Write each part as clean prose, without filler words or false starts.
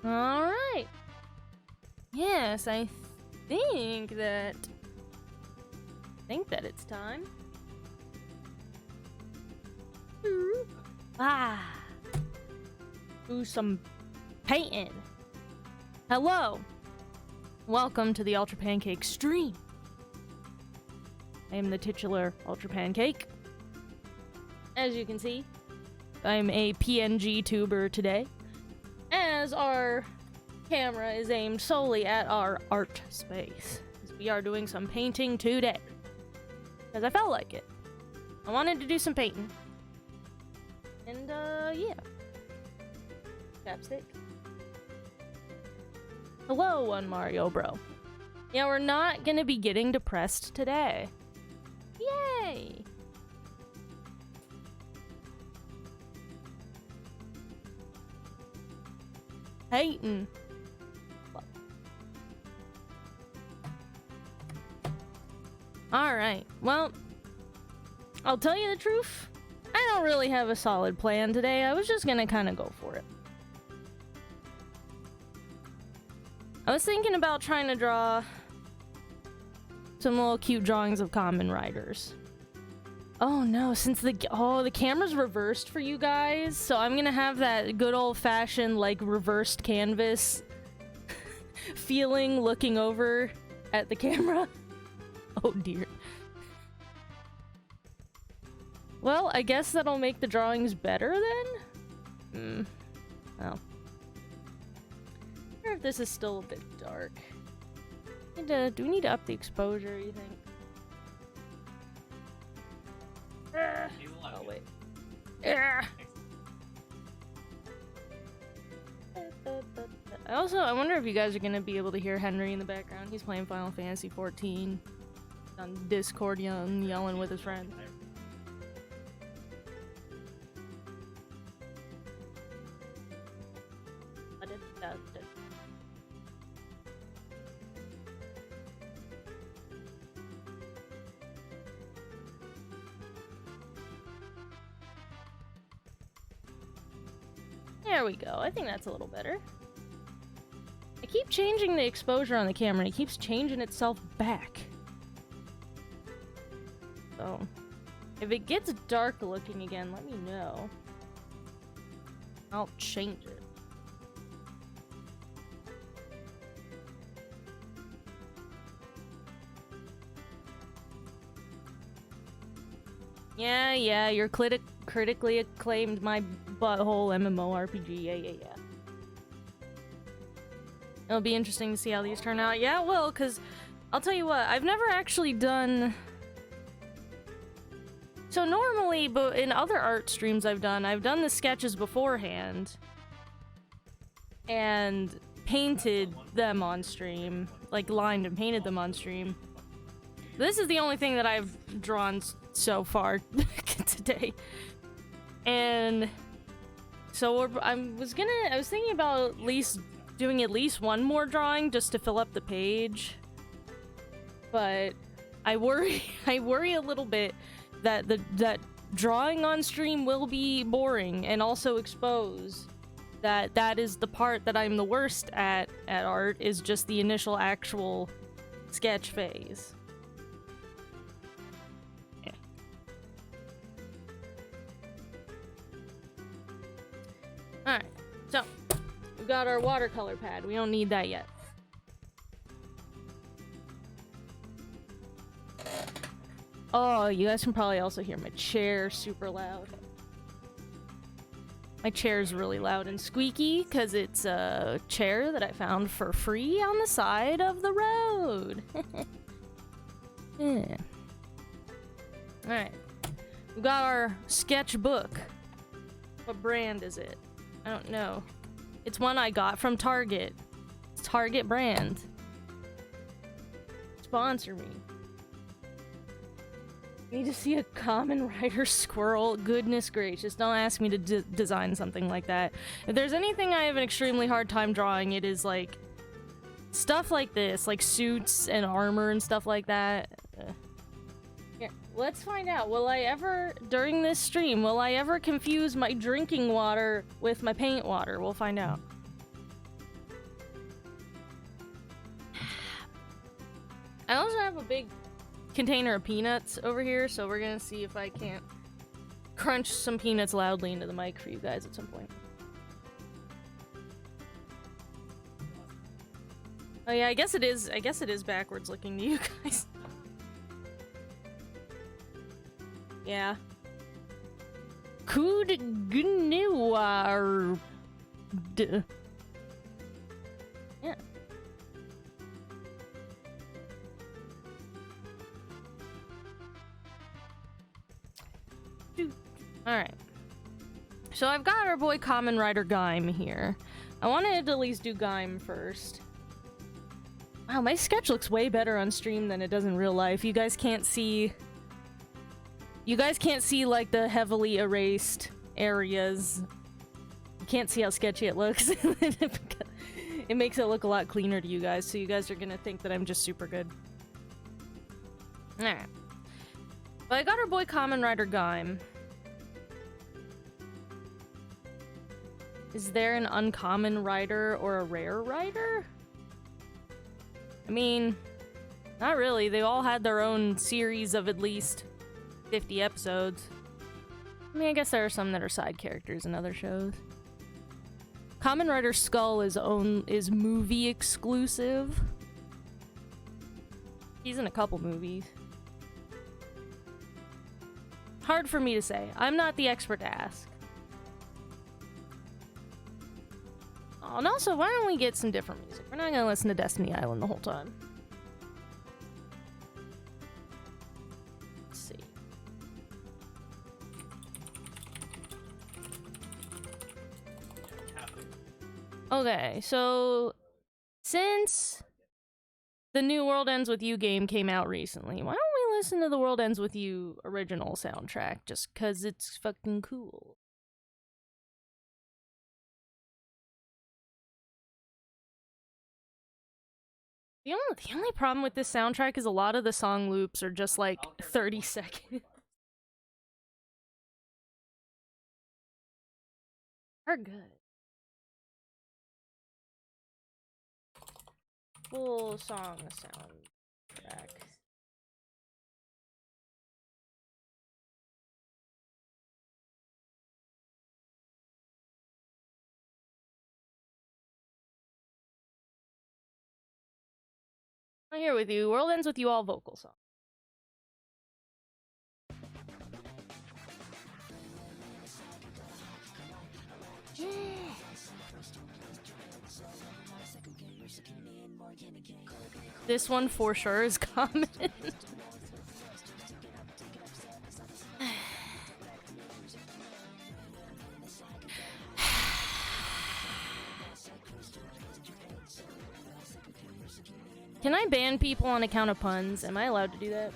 Alright. Yes, I think that it's time. Do some painting. Hello. Welcome to the Ultra Pancake stream. I am the titular Ultra Pancake. As you can see, I'm a PNG tuber today, as our camera is aimed solely at our art space. We are doing some painting today, because I felt like it. I wanted to do some painting. And, yeah. Chapstick. Hello, One Mario Bro. Yeah, we're not gonna be getting depressed today. Yay! Hating. Alright, well, I'll tell you the truth. I don't really have a solid plan today. I was just gonna kind of go for it. I was thinking about trying to draw some little cute drawings of Kamen Riders. Oh no, since the camera's reversed for you guys, so I'm gonna have that good old-fashioned, like, reversed canvas feeling looking over at the camera. Oh dear. Well, I guess that'll make the drawings better then? Well. I wonder if this is still a bit dark. Do we need to up the exposure, you think? Oh, wait. I wonder if you guys are gonna be able to hear Henry in the background. He's playing Final Fantasy XIV on Discord, yelling with his friend. There we go. I think that's a little better. I keep changing the exposure on the camera and it keeps changing itself back. So, if it gets dark looking again, let me know. I'll change it. Yeah, you're critically acclaimed my butthole MMORPG. Yeah. It'll be interesting to see how these turn out. Yeah, it will, because I'll tell you what, I've never actually done... So normally, but in other art streams I've done the sketches beforehand and painted them on stream, like lined and painted them on stream. This is the only thing that I've drawn so far today. And so I was thinking about at least doing at least one more drawing just to fill up the page. But I worry a little bit that that drawing on stream will be boring and also expose that is the part that I'm the worst at art, is just the initial actual sketch phase. Alright, so we've got our watercolor pad. We don't need that yet. Oh, you guys can probably also hear my chair super loud. My chair's really loud and squeaky because it's a chair that I found for free on the side of the road. Yeah. Alright. We've got our sketchbook. What brand is it? I don't know. It's one I got from Target. It's Target brand. Sponsor me. Need to see a Kamen Rider squirrel? Goodness gracious, don't ask me to design something like that. If there's anything I have an extremely hard time drawing, it is like stuff like this, like suits and armor and stuff like that. Here, let's find out. Will I ever, during this stream, confuse my drinking water with my paint water? We'll find out. I also have a big container of peanuts over here, so we're gonna see if I can't crunch some peanuts loudly into the mic for you guys at some point. Oh yeah, I guess it is backwards looking to you guys. Yeah. Could gnuar. Yeah. Alright. So I've got our boy Kamen Rider Gaim here. I wanted to at least do Gaim first. Wow, my sketch looks way better on stream than it does in real life. You guys can't see... You guys can't see, like, the heavily erased areas. You can't see how sketchy it looks. It makes it look a lot cleaner to you guys, so you guys are gonna think that I'm just super good. Alright. But I got our boy Kamen Rider Gaim. Is there an uncommon rider or a rare rider? I mean, not really. They all had their own series of at least 50 episodes. I mean, I guess there are some that are side characters in other shows. Kamen Rider Skull is movie exclusive. He's in a couple movies. Hard for me to say. I'm not the expert to ask. Oh, and also, why don't we get some different music? We're not gonna listen to Destiny Island the whole time. Let's see. Okay, so since the new World Ends With You game came out recently, why don't we listen to the World Ends With You original soundtrack just cause it's fucking cool. The only problem with this soundtrack is a lot of the song loops are just like 30 seconds. Are good. Full song soundtrack. I'm here with you. World Ends With You all vocal song. This one for sure is common. Can I ban people on account of puns? Am I allowed to do that?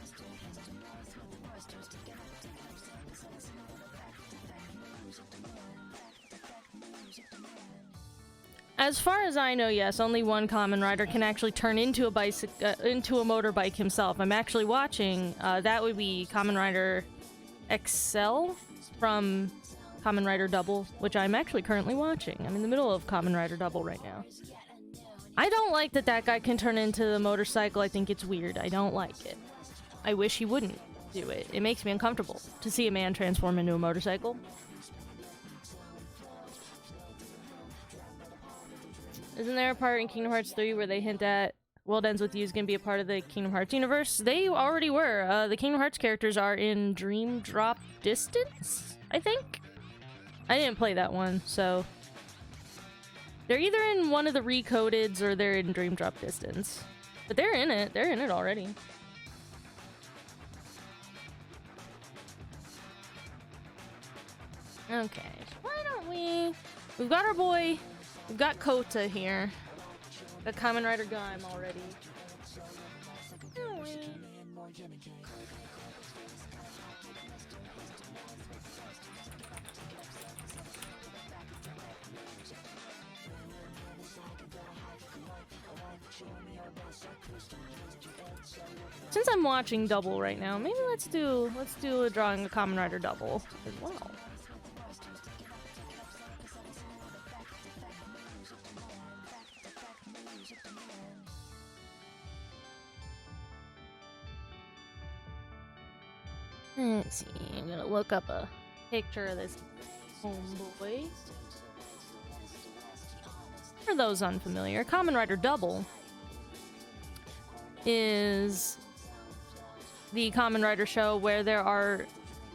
As far as I know, yes, only one Kamen Rider can actually turn into a into a motorbike himself. I'm actually watching. That would be Kamen Rider XL from Kamen Rider Double, which I'm actually currently watching. I'm in the middle of Kamen Rider Double right now. I don't like that that guy can turn into the motorcycle. I think it's weird. I don't like it. I wish he wouldn't do it. It makes me uncomfortable to see a man transform into a motorcycle. Isn't there a part in Kingdom Hearts 3 where they hint at World Ends With You is going to be a part of the Kingdom Hearts universe? They already were. The Kingdom Hearts characters are in Dream Drop Distance, I think? I didn't play that one, so... They're either in one of the recodeds or they're in Dream Drop Distance. But they're in it. They're in it already. Okay, so why don't we... We've got our boy... We've got Kota here. Got Kamen Rider Gaim already. Since I'm watching Double right now, maybe let's do a drawing of Kamen Rider Double as well. Let's see, I'm gonna look up a picture of this homeboy. For those unfamiliar, Kamen Rider Double is the Kamen Rider show where there are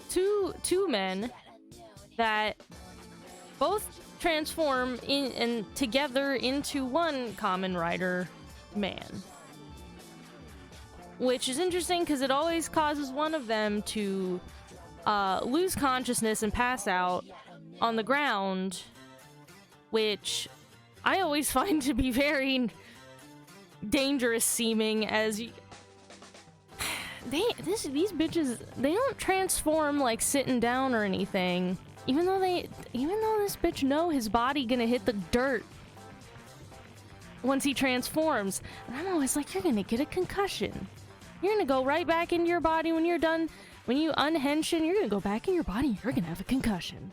two men that both transform and together into one Kamen Rider man. Which is interesting because it always causes one of them to lose consciousness and pass out on the ground, which I always find to be very dangerous seeming, as these bitches, they don't transform like sitting down or anything. Even though this bitch know his body gonna hit the dirt once he transforms. And I'm always like, you're gonna get a concussion. You're gonna go right back into your body when you're done. When you unhenshin, you're gonna go back in your body and you're gonna have a concussion.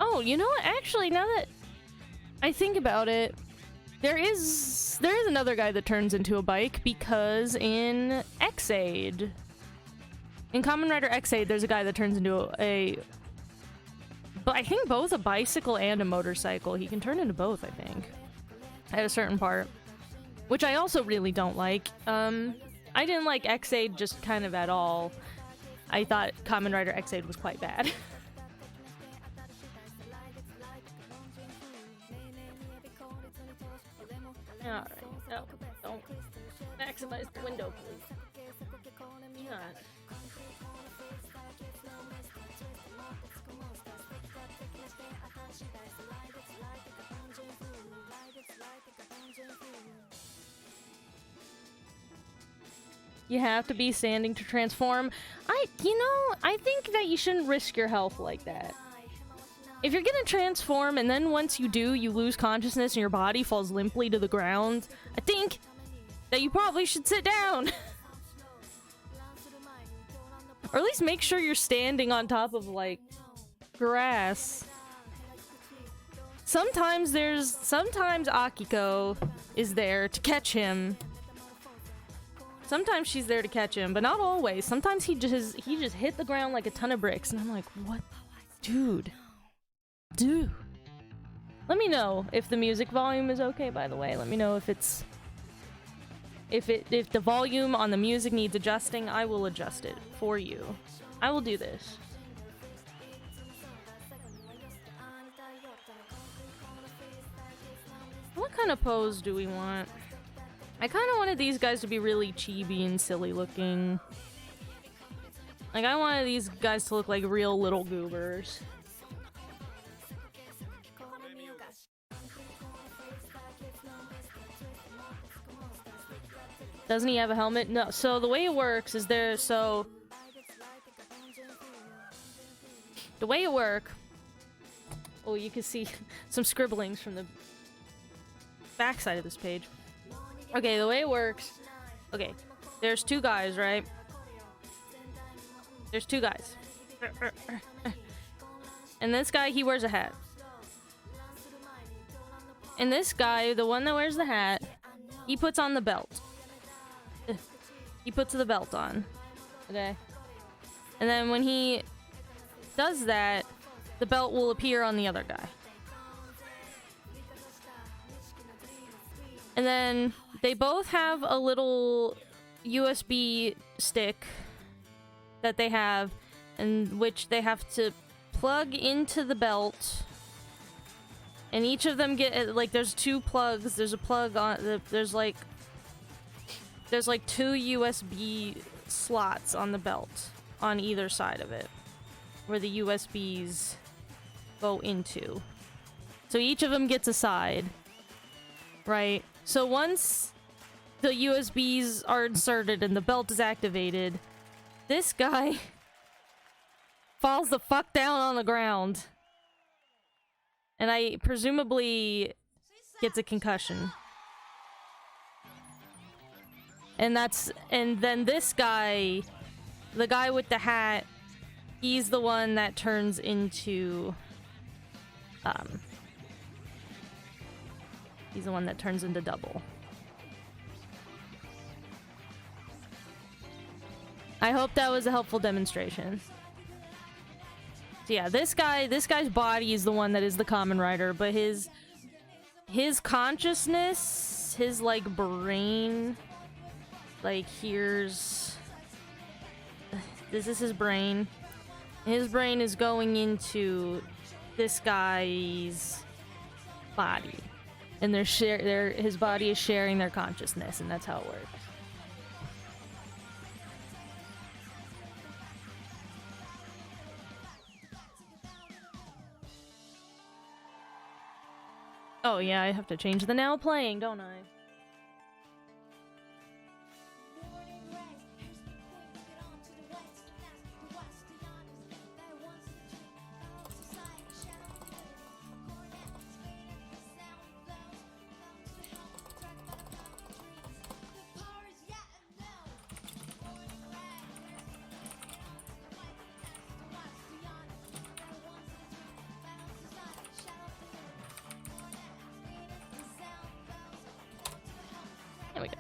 Oh, you know what? Actually, now that I think about it, there is another guy that turns into a bike, because in X-Aid, in Kamen Rider X-Aid, there's a guy that turns into but I think both a bicycle and a motorcycle. He can turn into both, I think, at a certain part, which I also really don't like. I didn't like X-Aid just kind of at all. I thought Kamen Rider X-Aid was quite bad. Alright, no, don't maximize the window, please. Yeah. You have to be standing to transform. I think that you shouldn't risk your health like that. If you're gonna transform and then once you do, you lose consciousness and your body falls limply to the ground, I think that you probably should sit down. Or at least make sure you're standing on top of, like, grass. Sometimes Akiko is there to catch him. Sometimes she's there to catch him, but not always. Sometimes he just hit the ground like a ton of bricks, and I'm like, what? Dude. Let me know if the music volume is okay, by the way. Let me know if the volume on the music needs adjusting. I will adjust it for you. I will do this. What kind of pose do we want? I kind of wanted these guys to be really chibi and silly looking. Like, I wanted these guys to look like real little goobers. Doesn't he have a helmet? No. So the way it works is the way it works. Oh, you can see some scribblings from the backside of this page. Okay, the way it works. Okay, there's two guys, right? There's two guys. And this guy, he wears a hat. And this guy, the one that wears the hat, he puts on the belt. He puts the belt on. Okay? And then when he does that, the belt will appear on the other guy. And then they both have a little USB stick that they have, in which they have to plug into the belt. And each of them get, like, there's two plugs. There's a plug on, there's like two USB slots on the belt on either side of it, where the USBs go into. So each of them gets a side, right? So once the USBs are inserted and the belt is activated, this guy falls the fuck down on the ground. And I presumably gets a concussion. And then this guy, the guy with the hat, he's the one that turns into He's the one that turns into Double. I hope that was a helpful demonstration. So yeah, this guy's body is the one that is the Kamen Rider, but his consciousness, his like brain, like here's this is his brain. His brain is going into this guy's body, and his body is sharing their consciousness, and that's how it works. Oh yeah, I have to change the now playing, don't I? There we go.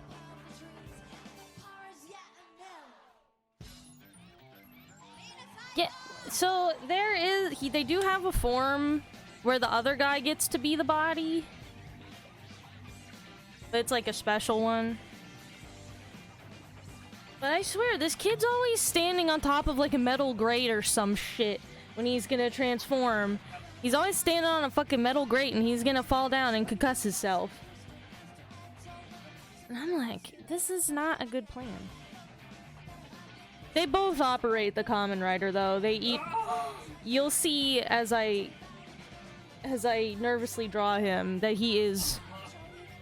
Yeah, so they do have a form where the other guy gets to be the body. But it's like a special one. But I swear, this kid's always standing on top of like a metal grate or some shit when he's gonna transform. He's always standing on a fucking metal grate and he's gonna fall down and concuss himself. And I'm like, this is not a good plan. They both operate the Kamen Rider though. They eat. You'll see as I nervously draw him that he is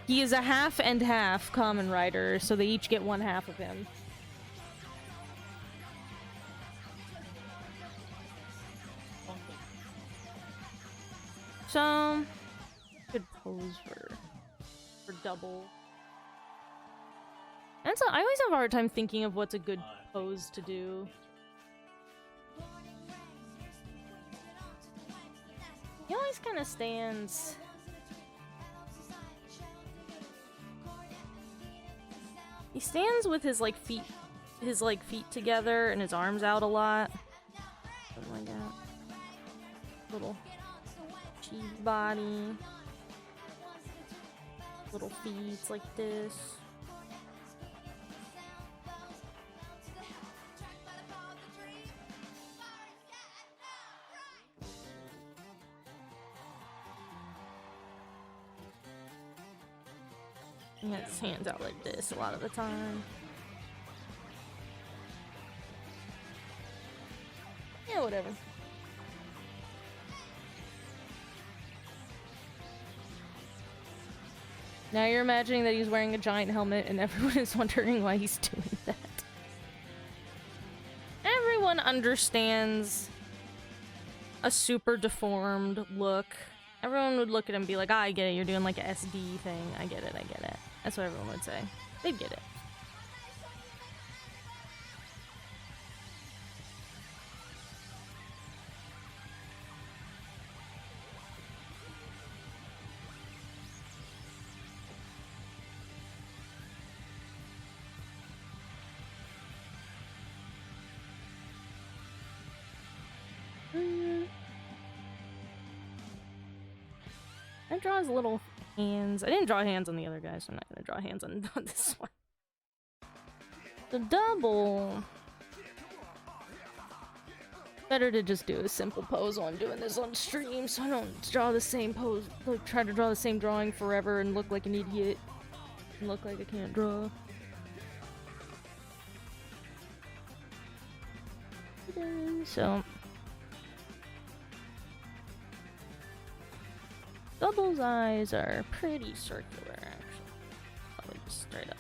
a half and half Kamen Rider, so they each get one half of him. So good pose for Double. And so I always have a hard time thinking of what's a good pose to do. He always kind of stands. He stands with his feet together and his arms out a lot. Something like that. Little cheese body. Little feet like this. He has his hands out like this a lot of the time. Yeah, whatever. Now you're imagining that he's wearing a giant helmet and everyone is wondering why he's doing that. Everyone understands a super deformed look. Everyone would look at him and be like, I get it, you're doing like a SD thing. I get it, I get it. That's what everyone would say. They'd get it. I draw his little hands. I didn't draw hands on the other guy, so I'm not gonna draw hands on this one. The Double. Better to just do a simple pose while I'm doing this on stream, so I don't draw the same pose, like try to draw the same drawing forever and look like an idiot and look like I can't draw. So Double's eyes are pretty circular, actually. Probably just straight up.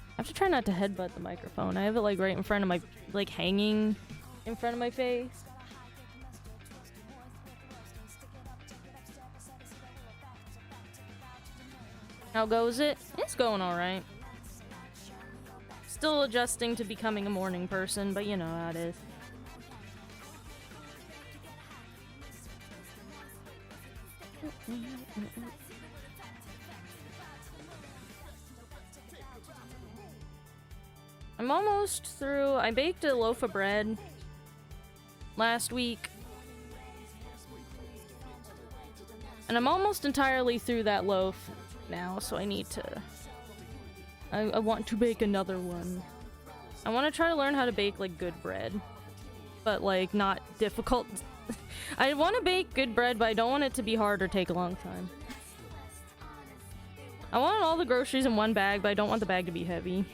I have to try not to headbutt the microphone. I have it like right in front of my, like hanging in front of my face. How goes it? It's going alright. Still adjusting to becoming a morning person, but you know how it is. I'm almost through. I baked a loaf of bread last week. And I'm almost entirely through that loaf now, so I need to... I want to bake another one. I want to try to learn how to bake, like, good bread. But, like, not difficult. I want to bake good bread, but I don't want it to be hard or take a long time. I want all the groceries in one bag, but I don't want the bag to be heavy.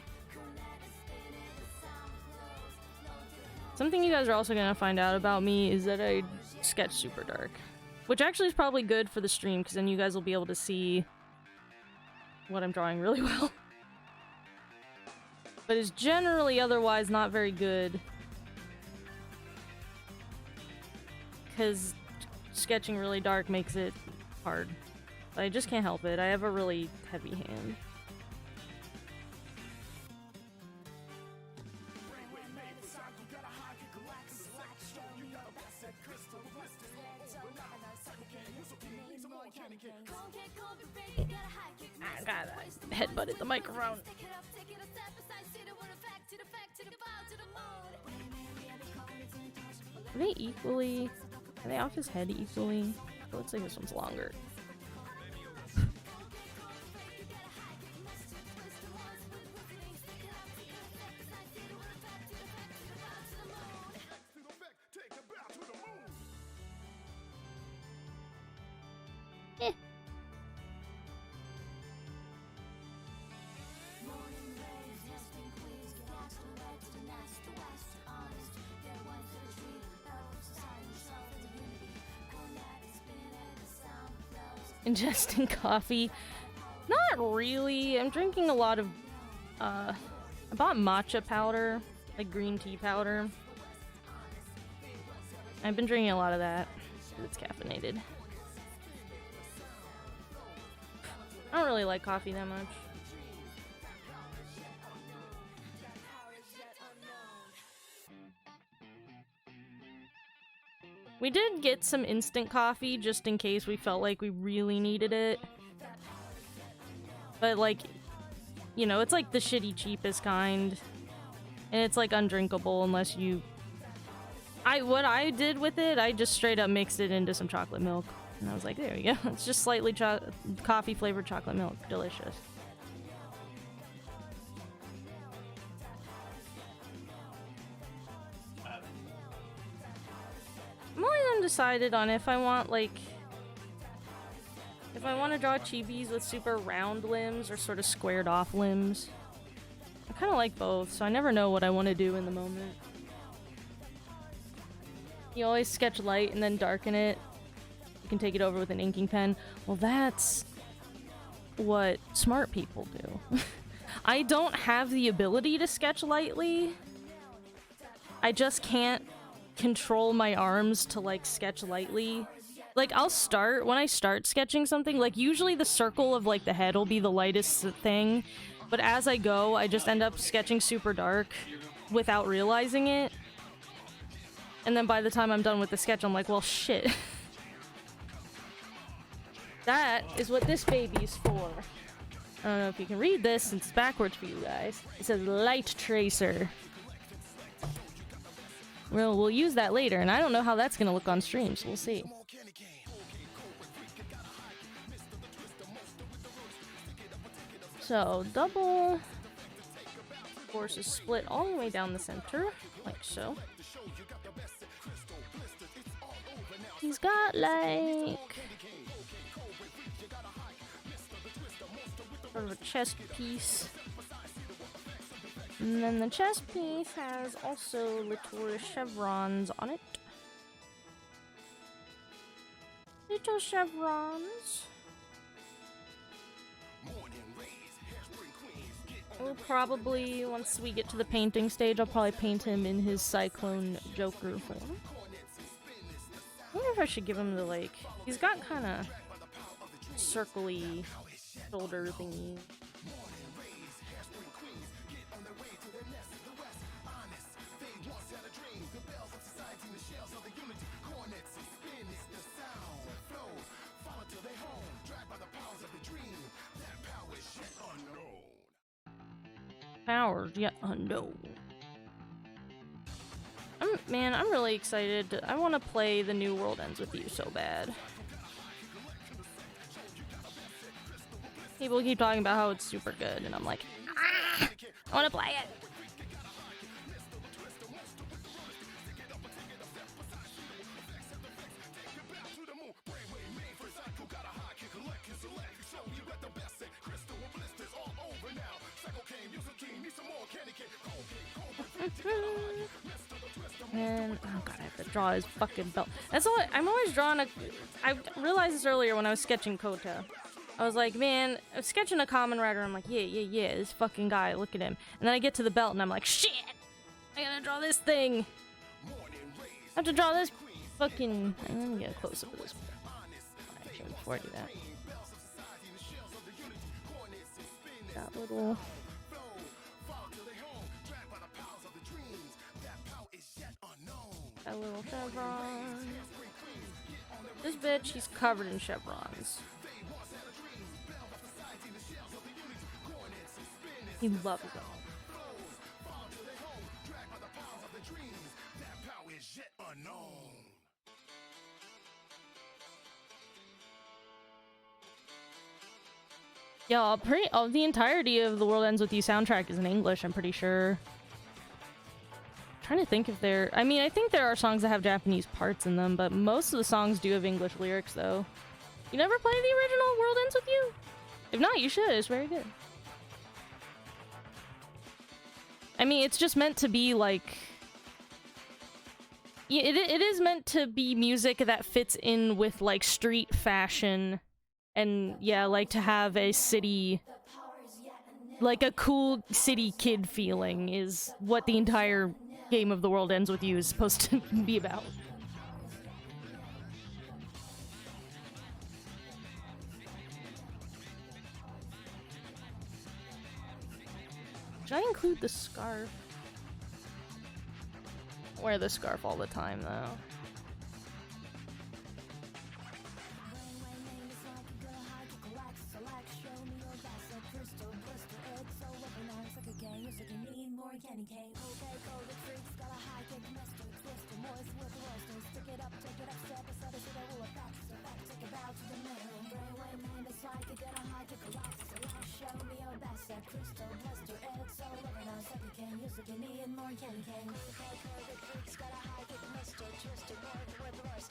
Something you guys are also gonna find out about me is that I sketch super dark. Which actually is probably good for the stream, because then you guys will be able to see what I'm drawing really well. But is generally otherwise not very good. Because sketching really dark makes it hard. But I just can't help it. I have a really heavy hand. I gotta headbutted the microphone. Are they equally? Are they off his head equally? It looks like this one's longer. Eh. Ingesting coffee? Not really. I'm drinking a lot of, I bought matcha powder, like green tea powder. I've been drinking a lot of that, because it's caffeinated. I don't really like coffee that much. We did get some instant coffee just in case we felt like we really needed it. But like, you know, it's like the shitty cheapest kind. And it's like undrinkable unless you... What I did with it, I just straight up mixed it into some chocolate milk. And I was like, there we go. It's just slightly coffee flavored chocolate milk. Delicious. I'm always undecided on if I want, like... if I want to draw chibis with super round limbs or sort of squared off limbs. I kind of like both, so I never know what I want to do in the moment. You always sketch light and then darken it. You can take it over with an inking pen. Well, that's what smart people do. I don't have the ability to sketch lightly. I just can't control my arms to, like, sketch lightly. Like, when I start sketching something, like, usually the circle of, like, the head will be the lightest thing. But as I go, I just end up sketching super dark without realizing it. And then by the time I'm done with the sketch, I'm like, well, shit. That is what this baby's for. I don't know if you can read this since it's backwards for you guys. It says light tracer. We'll use that later, and I don't know how that's gonna look on stream, so we'll see. So, double force is split all the way down the center, like so. He's got, like, sort of a chest piece. And then the chest piece has also little chevrons on it. Little chevrons. We'll probably, once we get to the painting stage, I'll probably paint him in his Cyclone Joker form. I wonder if I should give him the, like... He's got kind of circly shoulder thingy. Powers yet unknown. Man, I'm really excited. I want to play The New World Ends With You so bad. People keep talking about how it's super good, and I'm like, ah, I want to play it. And oh god, I have to draw his fucking belt. That's all. I'm always drawing a. I realized this earlier when I was sketching Kota. I was like, man, I was sketching a Kamen Rider. I'm like, yeah, this fucking guy. Look at him. And then I get to the belt, and I'm like, shit! I gotta draw this thing. I have to draw this fucking. Let me get a close up of this. Actually, before I do that, that little. That little chevron. This bitch, he's covered in chevrons. He loves them. Yeah, the entirety of The World Ends With You soundtrack is in English, I'm pretty sure. Trying to think if there. I mean, I think there are songs that have Japanese parts in them, but most of the songs do have English lyrics, though. You never played the original World Ends With You? If not, you should. It's very good. I mean, it's just meant to be like. Yeah, it is meant to be music that fits in with like street fashion, and yeah, like to have a city. Like a cool city kid feeling is what the entire game of The World Ends With You is supposed to be about. Should I include the scarf? I wear the scarf all the time, though.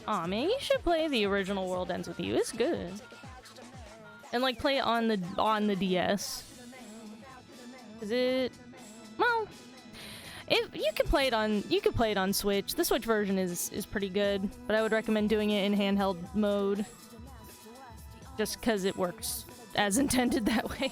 Aw, man, you should play the original World Ends With You. It's good. And like play it on the DS. Is it? Well, you could play it on Switch. The Switch version is pretty good, but I would recommend doing it in handheld mode, just because it works as intended that way.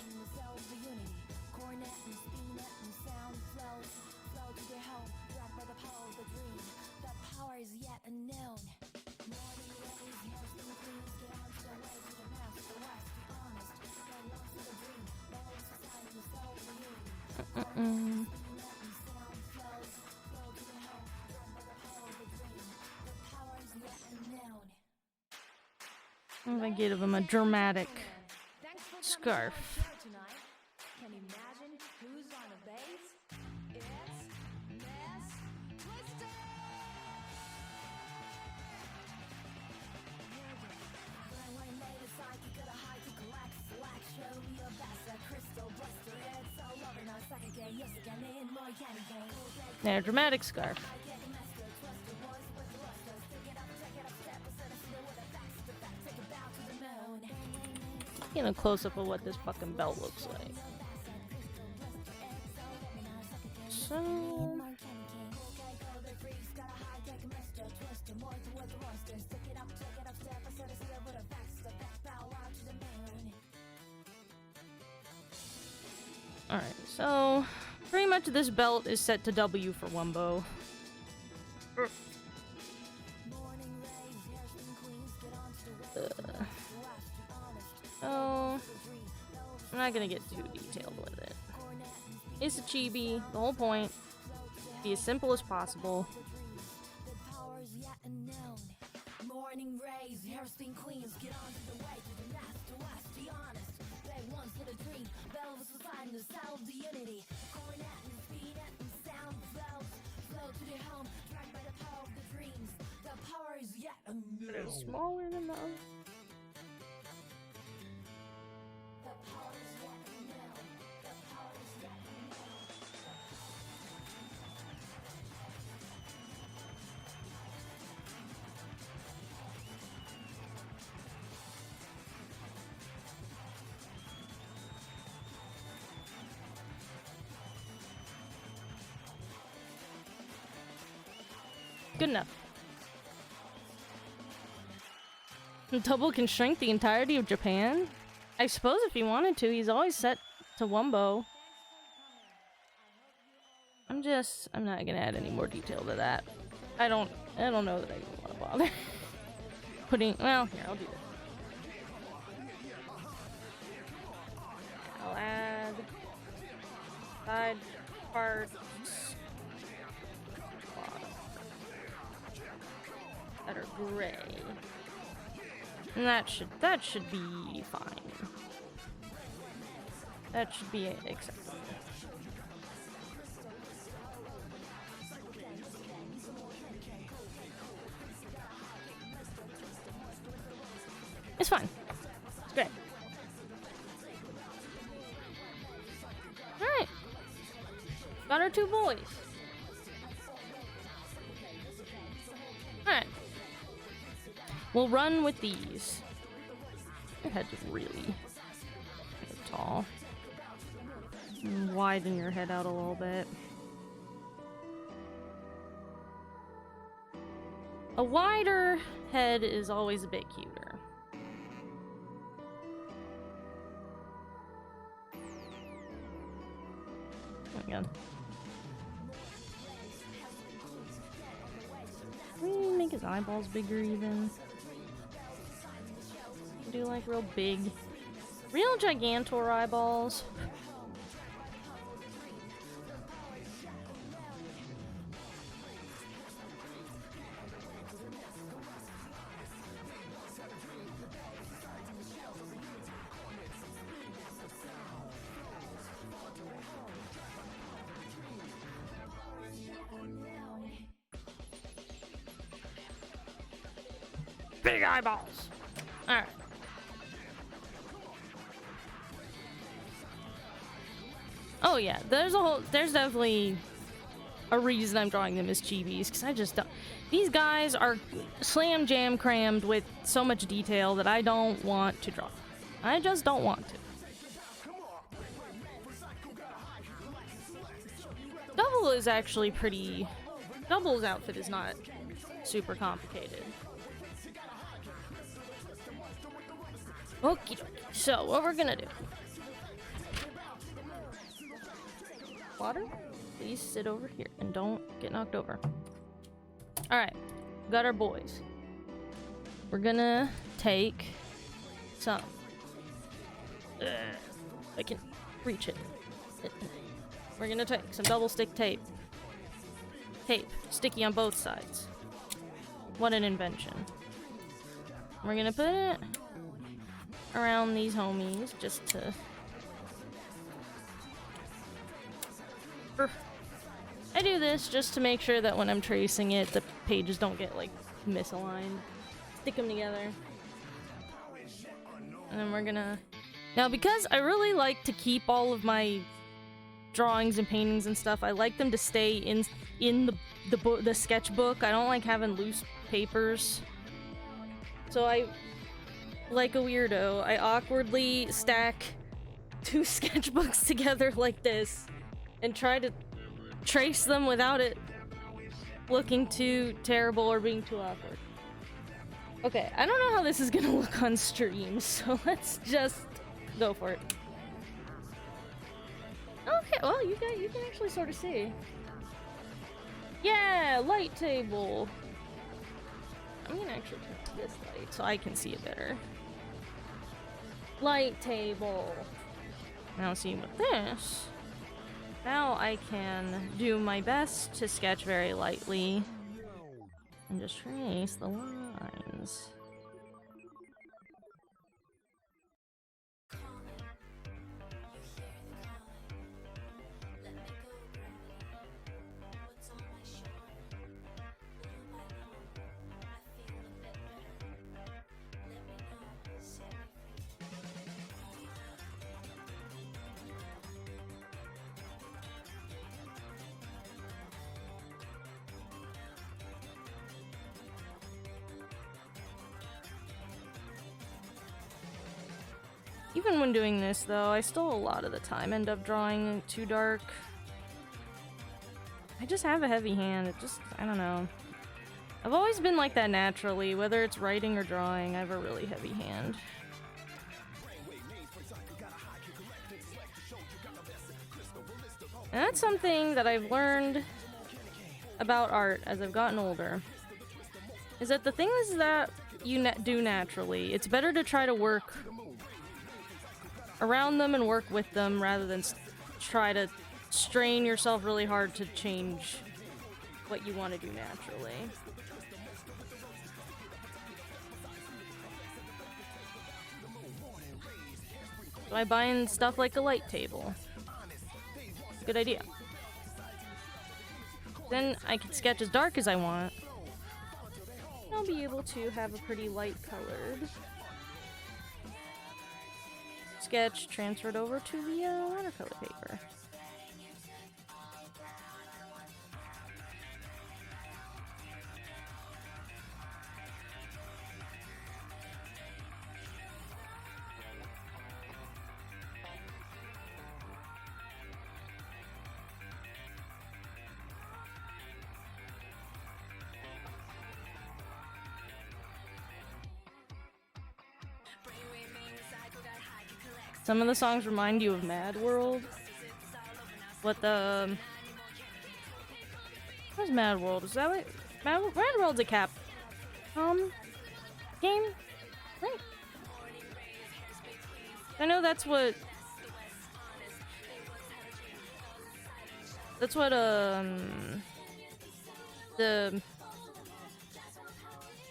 I'm gonna give him a dramatic scarf. There, dramatic scarf. Getting a close-up of what this fucking belt looks like. So... Alright, so... pretty much this belt is set to W for Wumbo. So... I'm not gonna get too detailed with it. It's a chibi, the whole point. Be as simple as possible. It is smaller than the other. Good enough. Double can shrink the entirety of Japan? I suppose if he wanted to, he's always set to Wumbo. I'm not gonna add any more detail to that. I don't know that I even want to bother. Well, here, I'll do this. I'll add side parts that are gray. And that should be fine. That should be acceptable. It's fine. It's great. Alright. Got our 2 boys. Alright. We'll run with these. Your head's really tall. Widen your head out a little bit. A wider head is always a bit cuter. Oh my god. Can we make his eyeballs bigger even? Do like real big, real Gigantor eyeballs. Big eyeballs. All right. Oh yeah, there's definitely a reason I'm drawing them as chibis, because I just don't. These guys are slam jam crammed with so much detail that I don't want to draw. I just don't want to. Double is actually pretty. Double's outfit is not super complicated. Okie dokie. So what we're gonna do? Water, please sit over here and don't get knocked over. Alright, got our boys. We're gonna take some. I can reach it. We're gonna take some double stick tape. Tape, sticky on both sides. What an invention. We're gonna put it around these homies just to. I do this just to make sure that when I'm tracing it, the pages don't get, like, misaligned. Stick them together. And then we're gonna... Now, because I really like to keep all of my drawings and paintings and stuff, I like them to stay in the sketchbook. I don't like having loose papers. So I, like a weirdo, I awkwardly stack 2 sketchbooks together like this and try to trace them without it looking too terrible or being too awkward. Okay, I don't know how this is gonna look on stream, so let's just go for it. Okay, well, you can actually sort of see. Yeah, light table. I'm gonna actually turn this light so I can see it better. Light table. Now see with this. Now I can do my best to sketch very lightly and just trace the lines. Even when doing this, though, I still a lot of the time end up drawing too dark. I just have a heavy hand. It just, I don't know. I've always been like that naturally, whether it's writing or drawing. I have a really heavy hand. And that's something that I've learned about art as I've gotten older. Is that the things that you do naturally, it's better to try to work around them and work with them rather than try to strain yourself really hard to change what you want to do naturally. So I bind stuff like a light table. Good idea. Then I can sketch as dark as I want. I'll be able to have a pretty light colored sketch transferred over to the watercolor paper. Some of the songs remind you of Mad World. What the... What's Mad World? Is that what... Mad World's a Capcom game? Right. I know that's what... That's what, the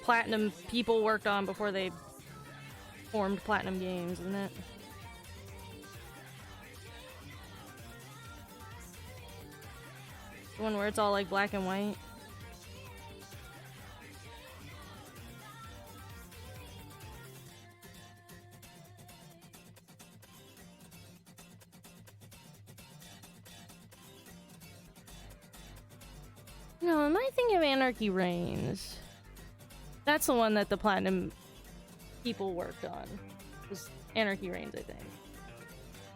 Platinum people worked on before they formed Platinum Games, isn't it? The one where it's all like black and white. No, am I thinking of Anarchy Reigns? That's the one that the Platinum people worked on. It was Anarchy Reigns, I think.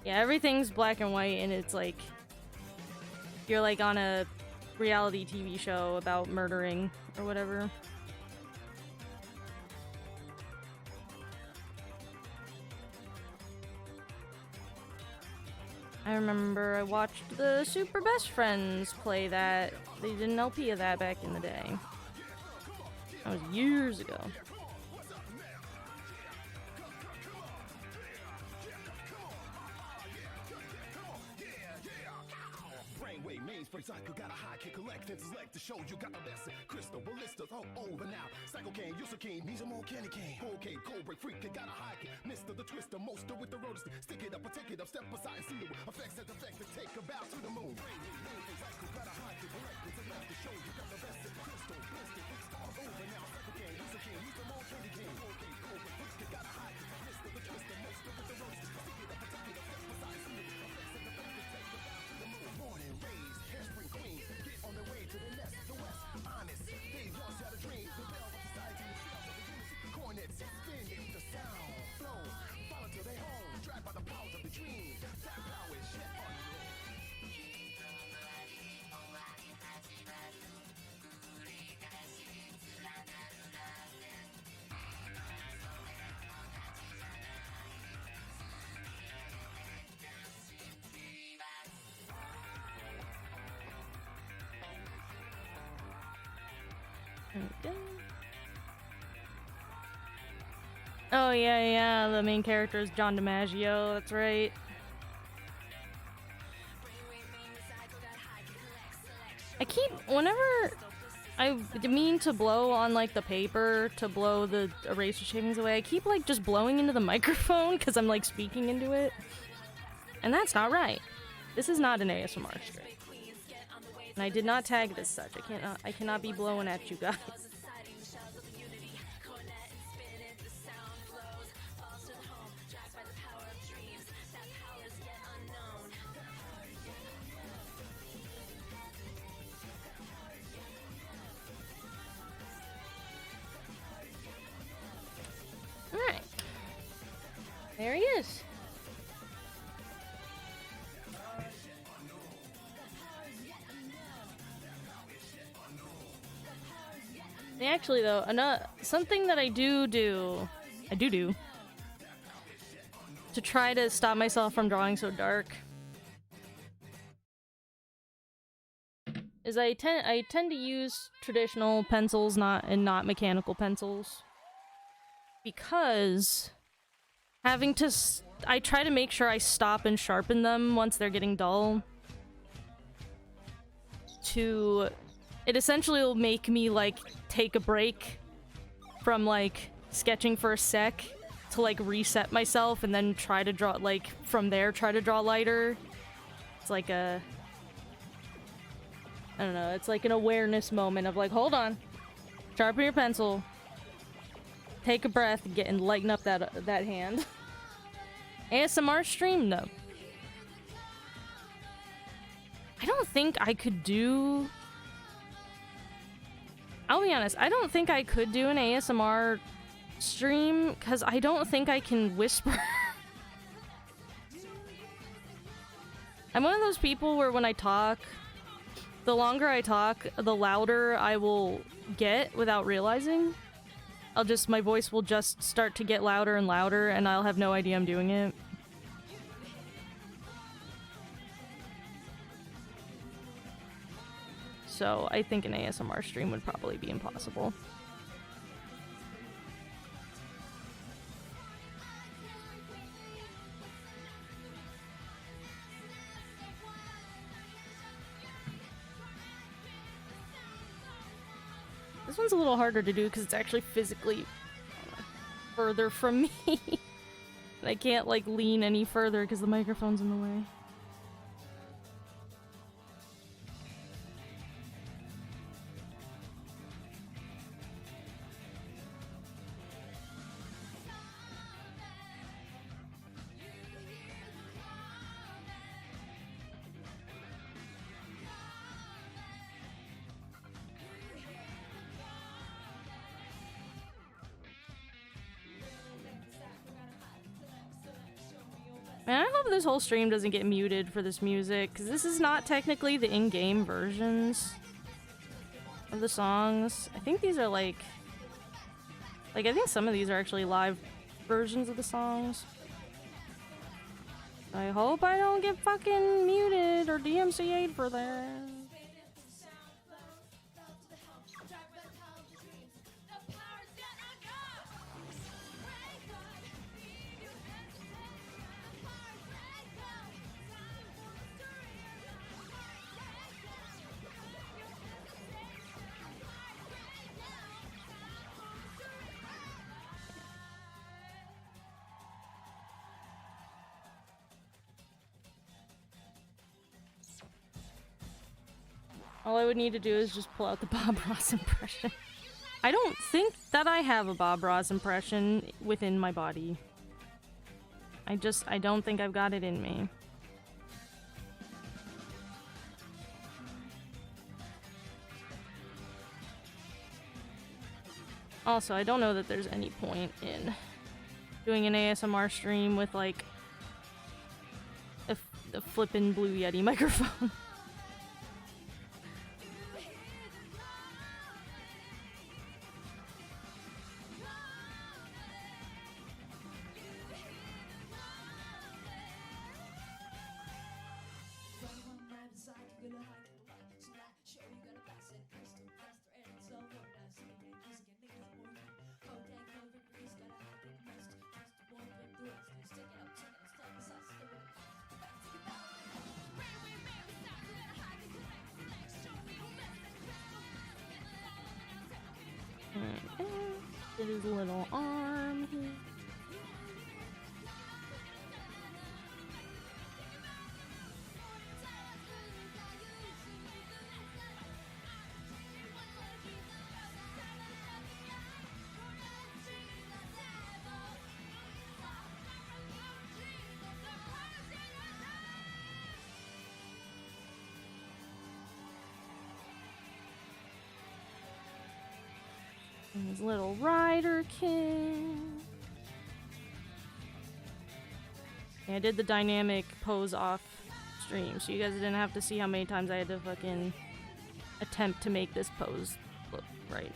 Yeah, everything's black and white, and it's like you're like on a reality TV show about murdering or whatever. I remember I watched the Super Best Friends play that. They did an LP of that back in the day. That was years ago. Cycle got a high kick, collect intellect to show you got the best. Crystal ballistas all over now. Cycle can, use a king, needs a more candy cane. Okay, cold break freak, got a high kick. Mister the twister, moster with the rotor. Stick it up or take it up, step aside and see the effects that affect to take a bow to the moon. Cycle got a high kick, collect intellect to show you got the best. Crystal ballistas all over now. Cycle can, use a king, needs a more candy cane. Okay, cold break freak, got a high kick. Mister the twister, moster with the rotor. Stick it up or take it up, step aside and see the effects that affect to take a bow to the moon. Morning rays, hairspring queens. On their way to the nest, the west, honest. They once had a dream, the bell of society, the shells of the unity. Cornets, spin the sound, flow, follow till they home, dragged by the powers of the dream. That power is yet unknown. Oh yeah, the main character is John DiMaggio, that's right. I keep, whenever I mean to blow on like the paper to blow the eraser shavings away, I keep like just blowing into the microphone because I'm like speaking into it. And that's not right. This is not an ASMR script. And I did not tag it as such. I cannot be blowing at you guys. Alright. There he is. Actually, though, something that I do to try to stop myself from drawing so dark is I tend to use traditional pencils, not mechanical pencils, because I try to make sure I stop and sharpen them once they're getting dull. It essentially will make me, like, take a break from, like, sketching for a sec to, like, reset myself and then try to draw, like, from there, try to draw lighter. It's like I don't know, it's like an awareness moment of, like, hold on, sharpen your pencil, take a breath, and lighten up that hand. ASMR stream? No. I don't think I could do... I'll be honest, I don't think I could do an ASMR stream, because I don't think I can whisper. I'm one of those people where when I talk, the longer I talk, the louder I will get without realizing. My voice will just start to get louder and louder, and I'll have no idea I'm doing it. So I think an ASMR stream would probably be impossible. This one's a little harder to do because it's actually physically further from me. And I can't, like, lean any further because the microphone's in the way. Man, I hope this whole stream doesn't get muted for this music, because this is not technically the in-game versions of the songs. I think these are like, I think some of these are actually live versions of the songs. I hope I don't get fucking muted or DMCA'd for that. All I would need to do is just pull out the Bob Ross impression. I don't think that I have a Bob Ross impression within my body. I don't think I've got it in me. Also, I don't know that there's any point in doing an ASMR stream with, like, a flippin' Blue Yeti microphone. His little arm here. His little rider kid. Yeah, I did the dynamic pose off stream, so you guys didn't have to see how many times I had to fucking attempt to make this pose look right.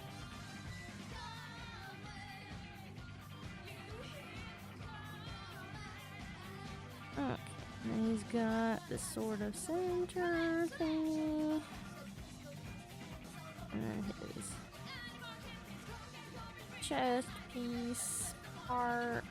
got this sort of center thingy. And then his chest piece part.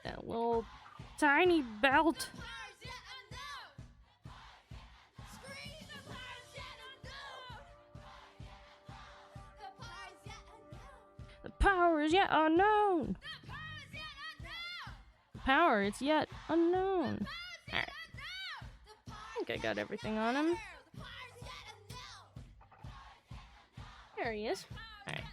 That little tiny belt. The power is yet unknown. The power is yet unknown. Alright. I think I got everything on him. There he is. Alright.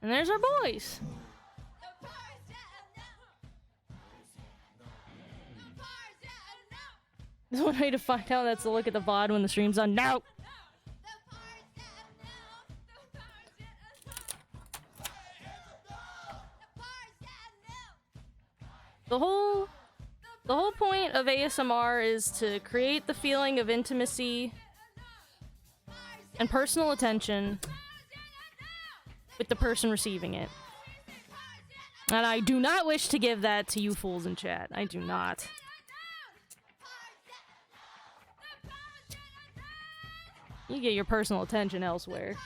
And there's our boys. There's one way to find out, that's to look at the VOD when the stream's on. No! The whole point of ASMR is to create the feeling of intimacy and personal attention with the person receiving it. And I do not wish to give that to you fools in chat. I do not. You get your personal attention elsewhere.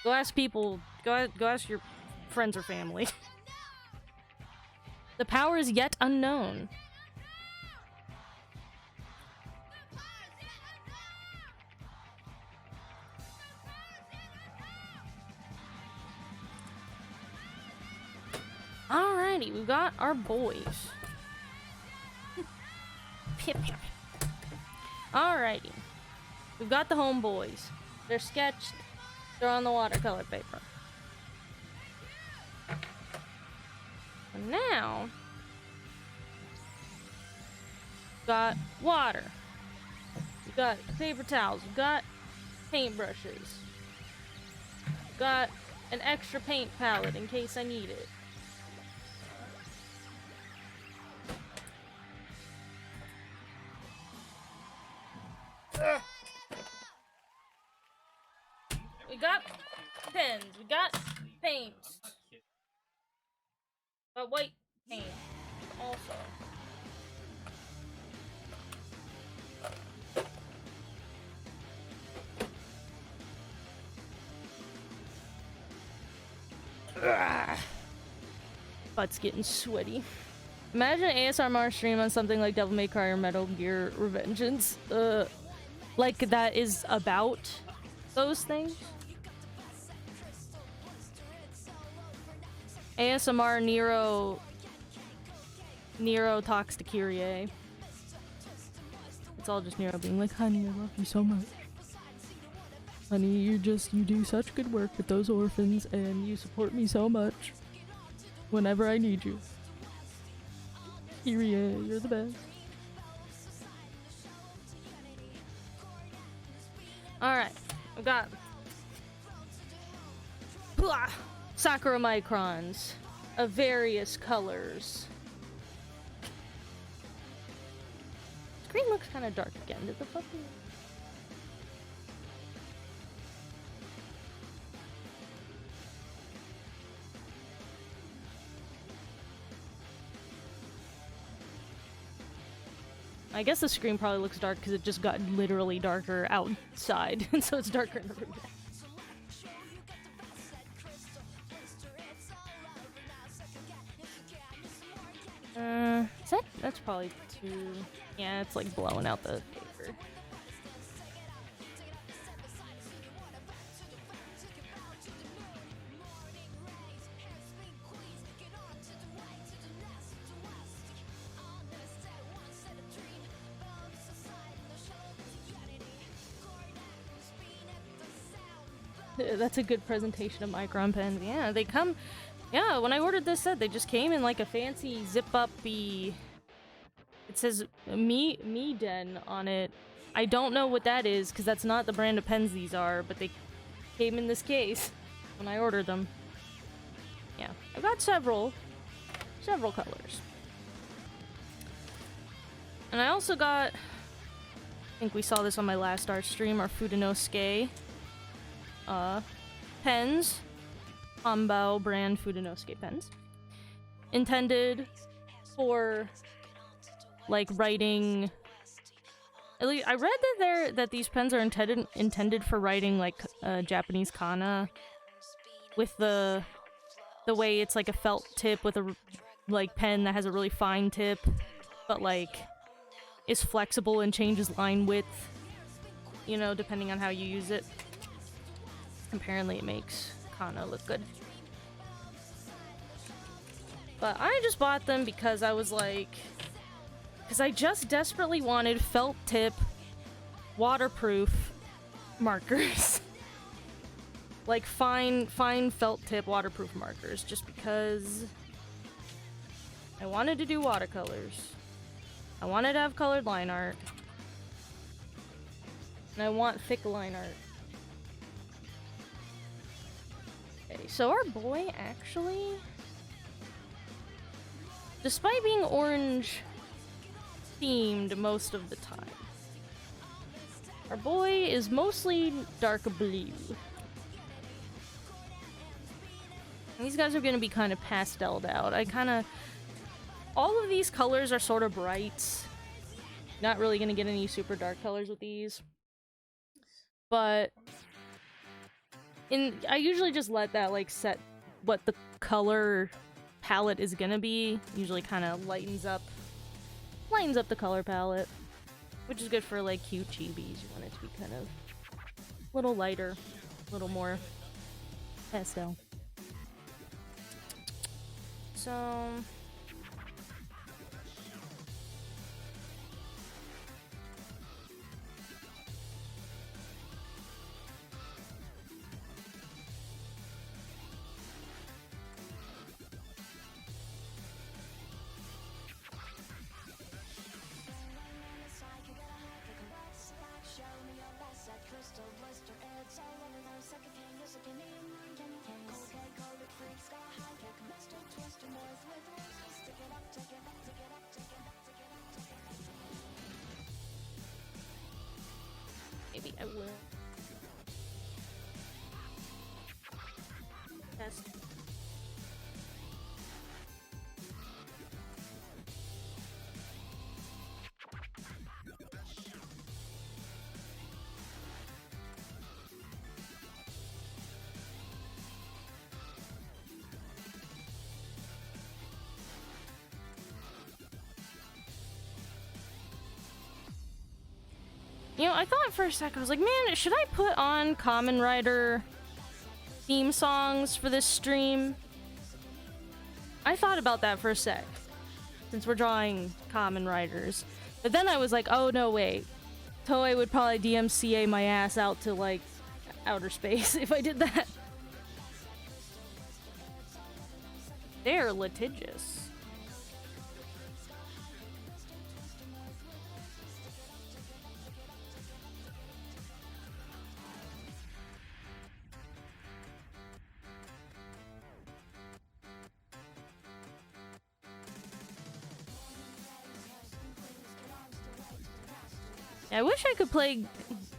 Go ask people, go ask your friends or family. The power is yet unknown. Alrighty, we've got our boys. Pip, pip. Alrighty. We've got the homeboys. They're sketched. They're on the watercolor paper. And now, we've got water. We've got paper towels. We've got paintbrushes. We've got an extra paint palette in case I need it. We got pens, we got paint. Got white paint also. Butt's getting sweaty. Imagine an ASMR stream on something like Devil May Cry or Metal Gear Revengeance. Like that is about those things. ASMR Nero talks to Kyrie. It's all just Nero being like, honey, I love you so much. Honey, you do such good work with those orphans and you support me so much whenever I need you. Kyrie, you're the best. Alright, I've got Sakura microns of various colors. Screen looks kind of dark again. Did the fucking... I guess the screen probably looks dark because it just got literally darker outside, and so it's darker in the room. That's probably too... Yeah, it's like blowing out the paper. That's a good presentation of Micron pens. Yeah, they come... Yeah, when I ordered this set, they just came in like a fancy zip-up-y... It says Mi-Den on it. I don't know what that is, because that's not the brand of pens these are, but they came in this case when I ordered them. Yeah, I've got several colors. And I also got... I think we saw this on my last art stream, our Fudenosuke pens. Hanbao brand Fudenosuke pens. Intended for, like, writing... At least, I read that these pens are intended for writing, like, Japanese kana. With the way it's, like, a felt tip with a, like, pen that has a really fine tip. But, like... is flexible and changes line width, you know, depending on how you use it. Apparently it makes kana look good. But I just bought them because I was like... because I just desperately wanted felt tip, waterproof markers. Like fine felt tip waterproof markers, just because I wanted to do watercolors. I wanted to have colored line art. And I want thick line art. Okay, so our boy actually... despite being orange themed most of the time, our boy is mostly dark blue. And these guys are gonna be kind of pasteled out. All of these colors are sort of bright. Not really gonna get any super dark colors with these. But... I usually just let that, like, set what the color palette is gonna be. Usually kind of lightens up the color palette. Which is good for, like, cute chibis. You want it to be kind of a little lighter. A little more pastel. So... maybe I will test. You know, I thought for a sec, I was like, man, should I put on Kamen Rider theme songs for this stream? I thought about that for a sec, since we're drawing Kamen Riders. But then I was like, oh no, wait. Toei would probably DMCA my ass out to, like, outer space if I did that. They're litigious. I wish I could play...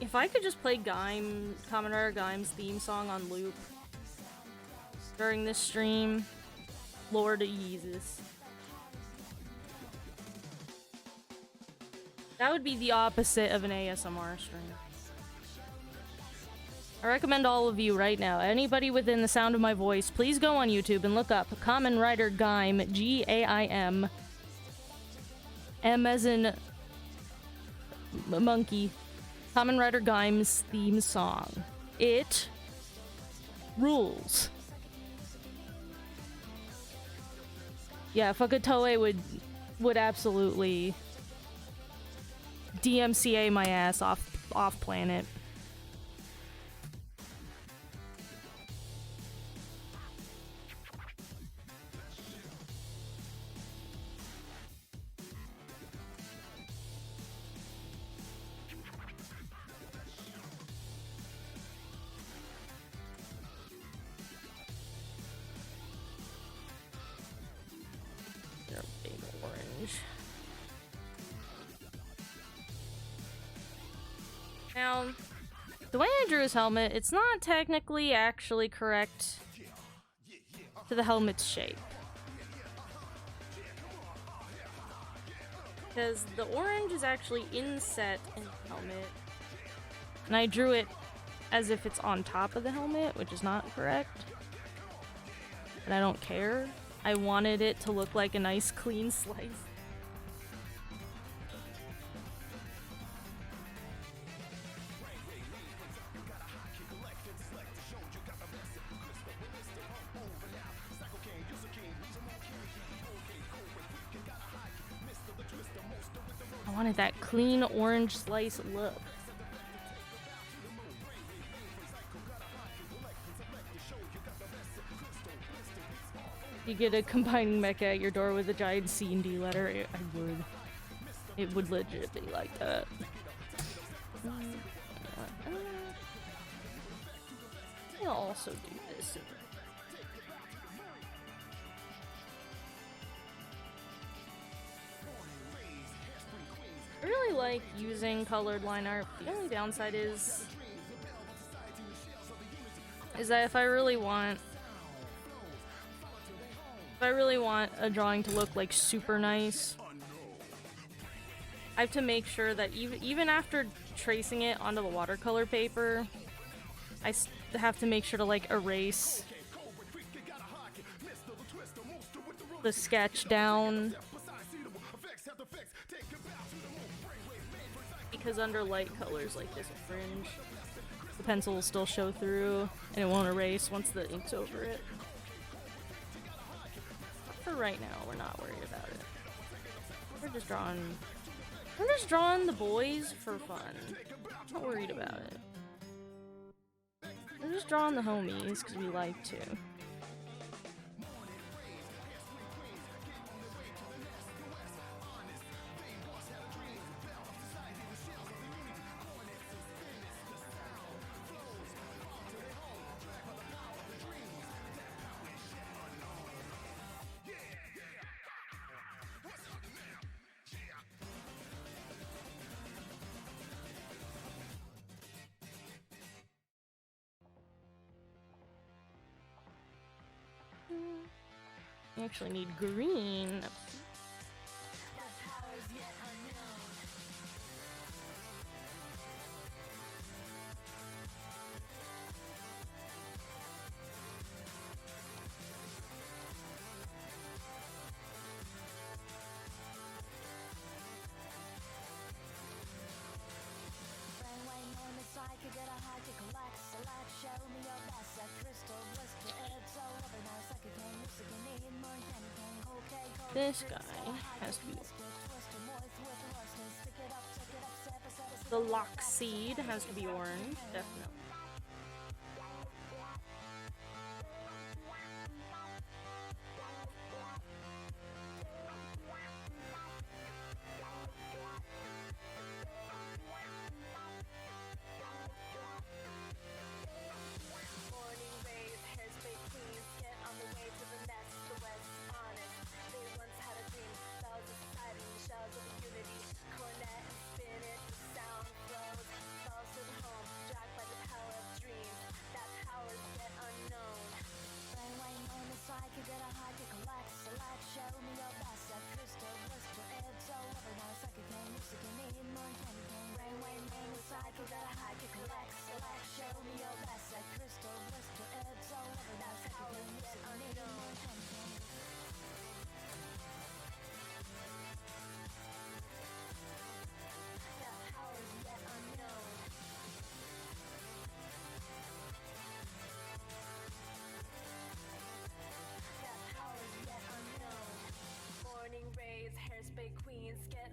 if I could just play Kamen Rider Gaim's theme song on loop during this stream, Lord Jesus. That would be the opposite of an ASMR stream. I recommend all of you right now, anybody within the sound of my voice, please go on YouTube and look up Kamen Rider Gaim, G-A-I-M, M as in monkey, Kamen Rider Gaim's theme song. It rules. Yeah, fucking Toei would absolutely DMCA my ass off planet. orange. Now, the way I drew his helmet, it's not technically actually correct to the helmet's shape. Because the orange is actually inset in the helmet. And I drew it as if it's on top of the helmet, which is not correct. But I don't care. I wanted it to look like a nice clean slice. I wanted that clean orange slice look. You get a combining mecha at your door with a giant C and D letter, I would. It would legit be like that. I'll also do this. I really like using colored line art. The only downside is that if I really want a drawing to look like super nice, I have to make sure that even after tracing it onto the watercolor paper, I have to make sure to like erase the sketch down, because under light colors like this fringe, the pencil will still show through and it won't erase once the ink's over it. For right now, we're not worried about it. We're just drawing the boys for fun. Not worried about it. We're just drawing the homies because we like to. I actually need green. This guy has to be. The lock seed has to be orange, definitely.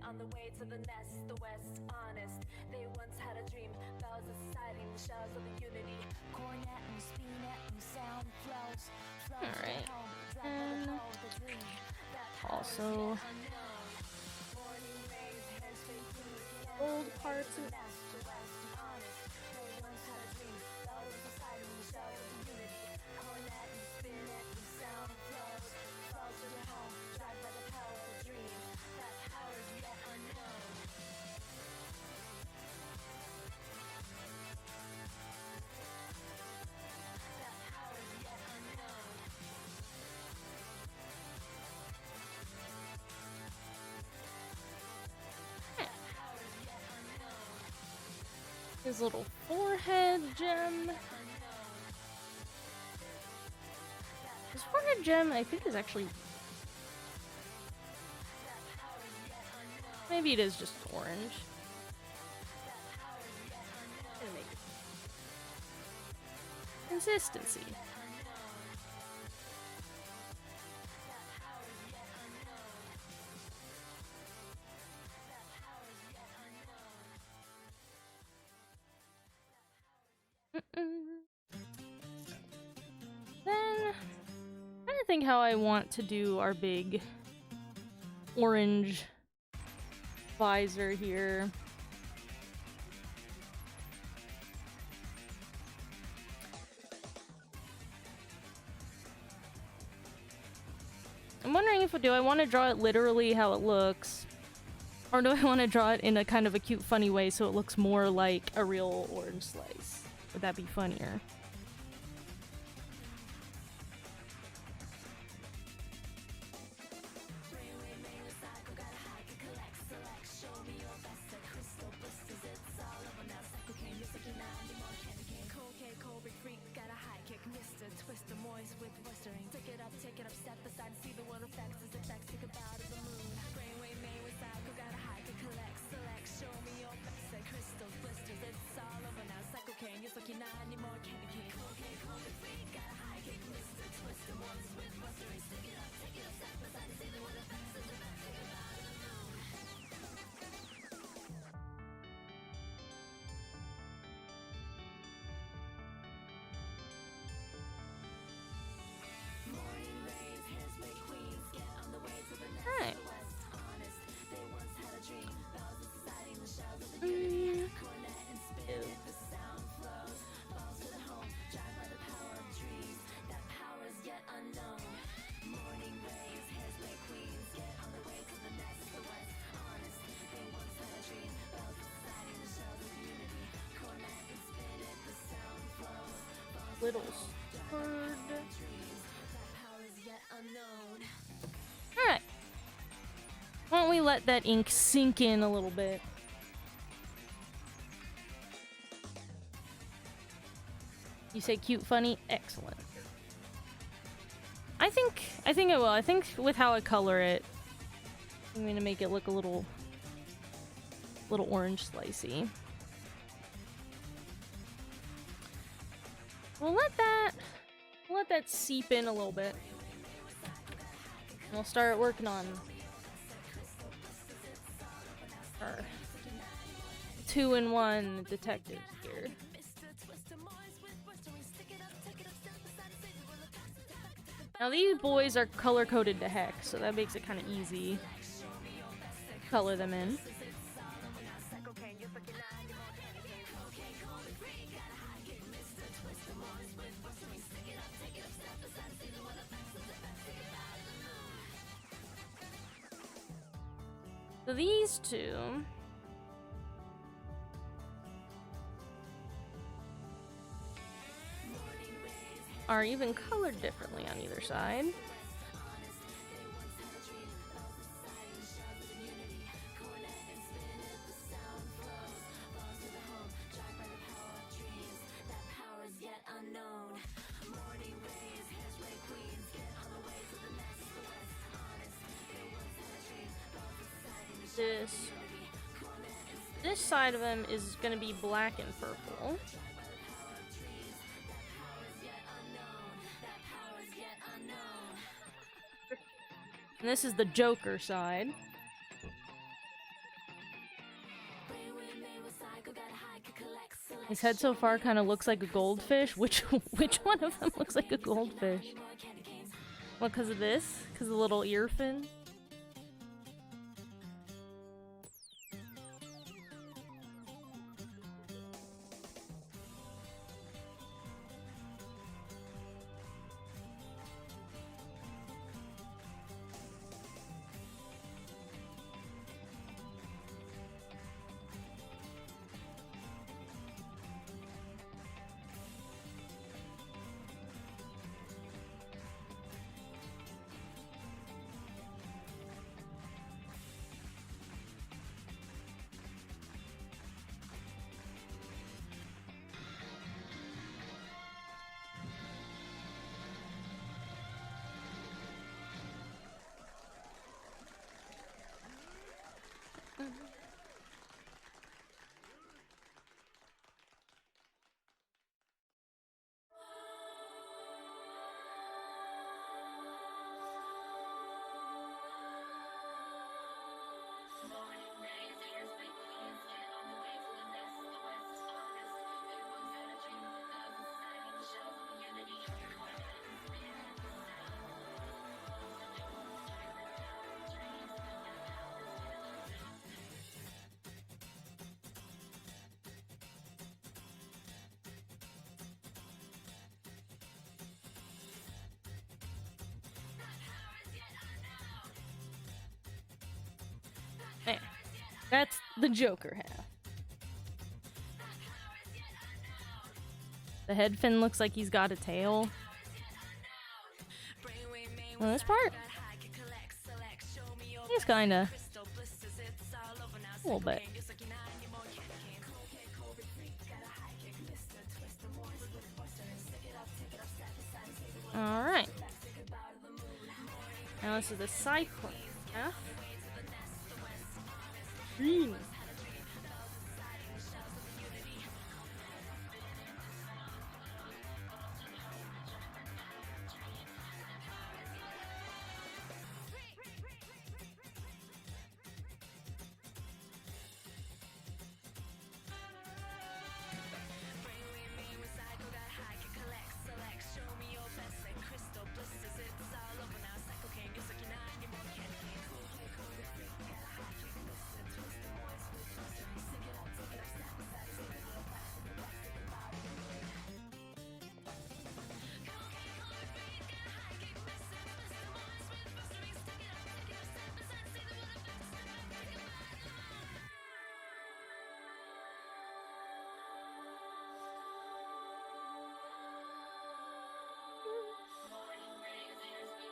On the way to the nest, the West honest. They once had a dream, bells deciding the shells of the unity. Cornet and spinet and sound flows. Alright. And also old parts of His little forehead gem. His forehead gem, I think, is actually... Maybe it is just orange. Gonna make it. Consistency. Then, I'm trying to think how I want to do our big orange visor here. I'm wondering if do I want to draw it literally how it looks, or do I want to draw it in a kind of a cute, funny way so it looks more like a real orange slice? Would that be funnier? Alright. Little bird. Alright. Why don't we let that ink sink in a little bit? You say cute, funny? Excellent. I think I will. I think with how I color it, I'm gonna make it look a little orange slicey. We'll let that seep in a little bit. And we'll start working on our 2-in-1 detectives here. Now these boys are color-coded to heck, so that makes it kind of easy to color them in. So these two are even colored differently on either side. This side of them is going to be black and purple. And this is the Joker side. His head so far kind of looks like a goldfish. Which one of them looks like a goldfish? Well, because of this? Because of the little ear fin? That's the Joker half. The head fin looks like he's got a tail. Well, this part, he's kinda a little bit. Alright. Now this is the Cyclone half. Green.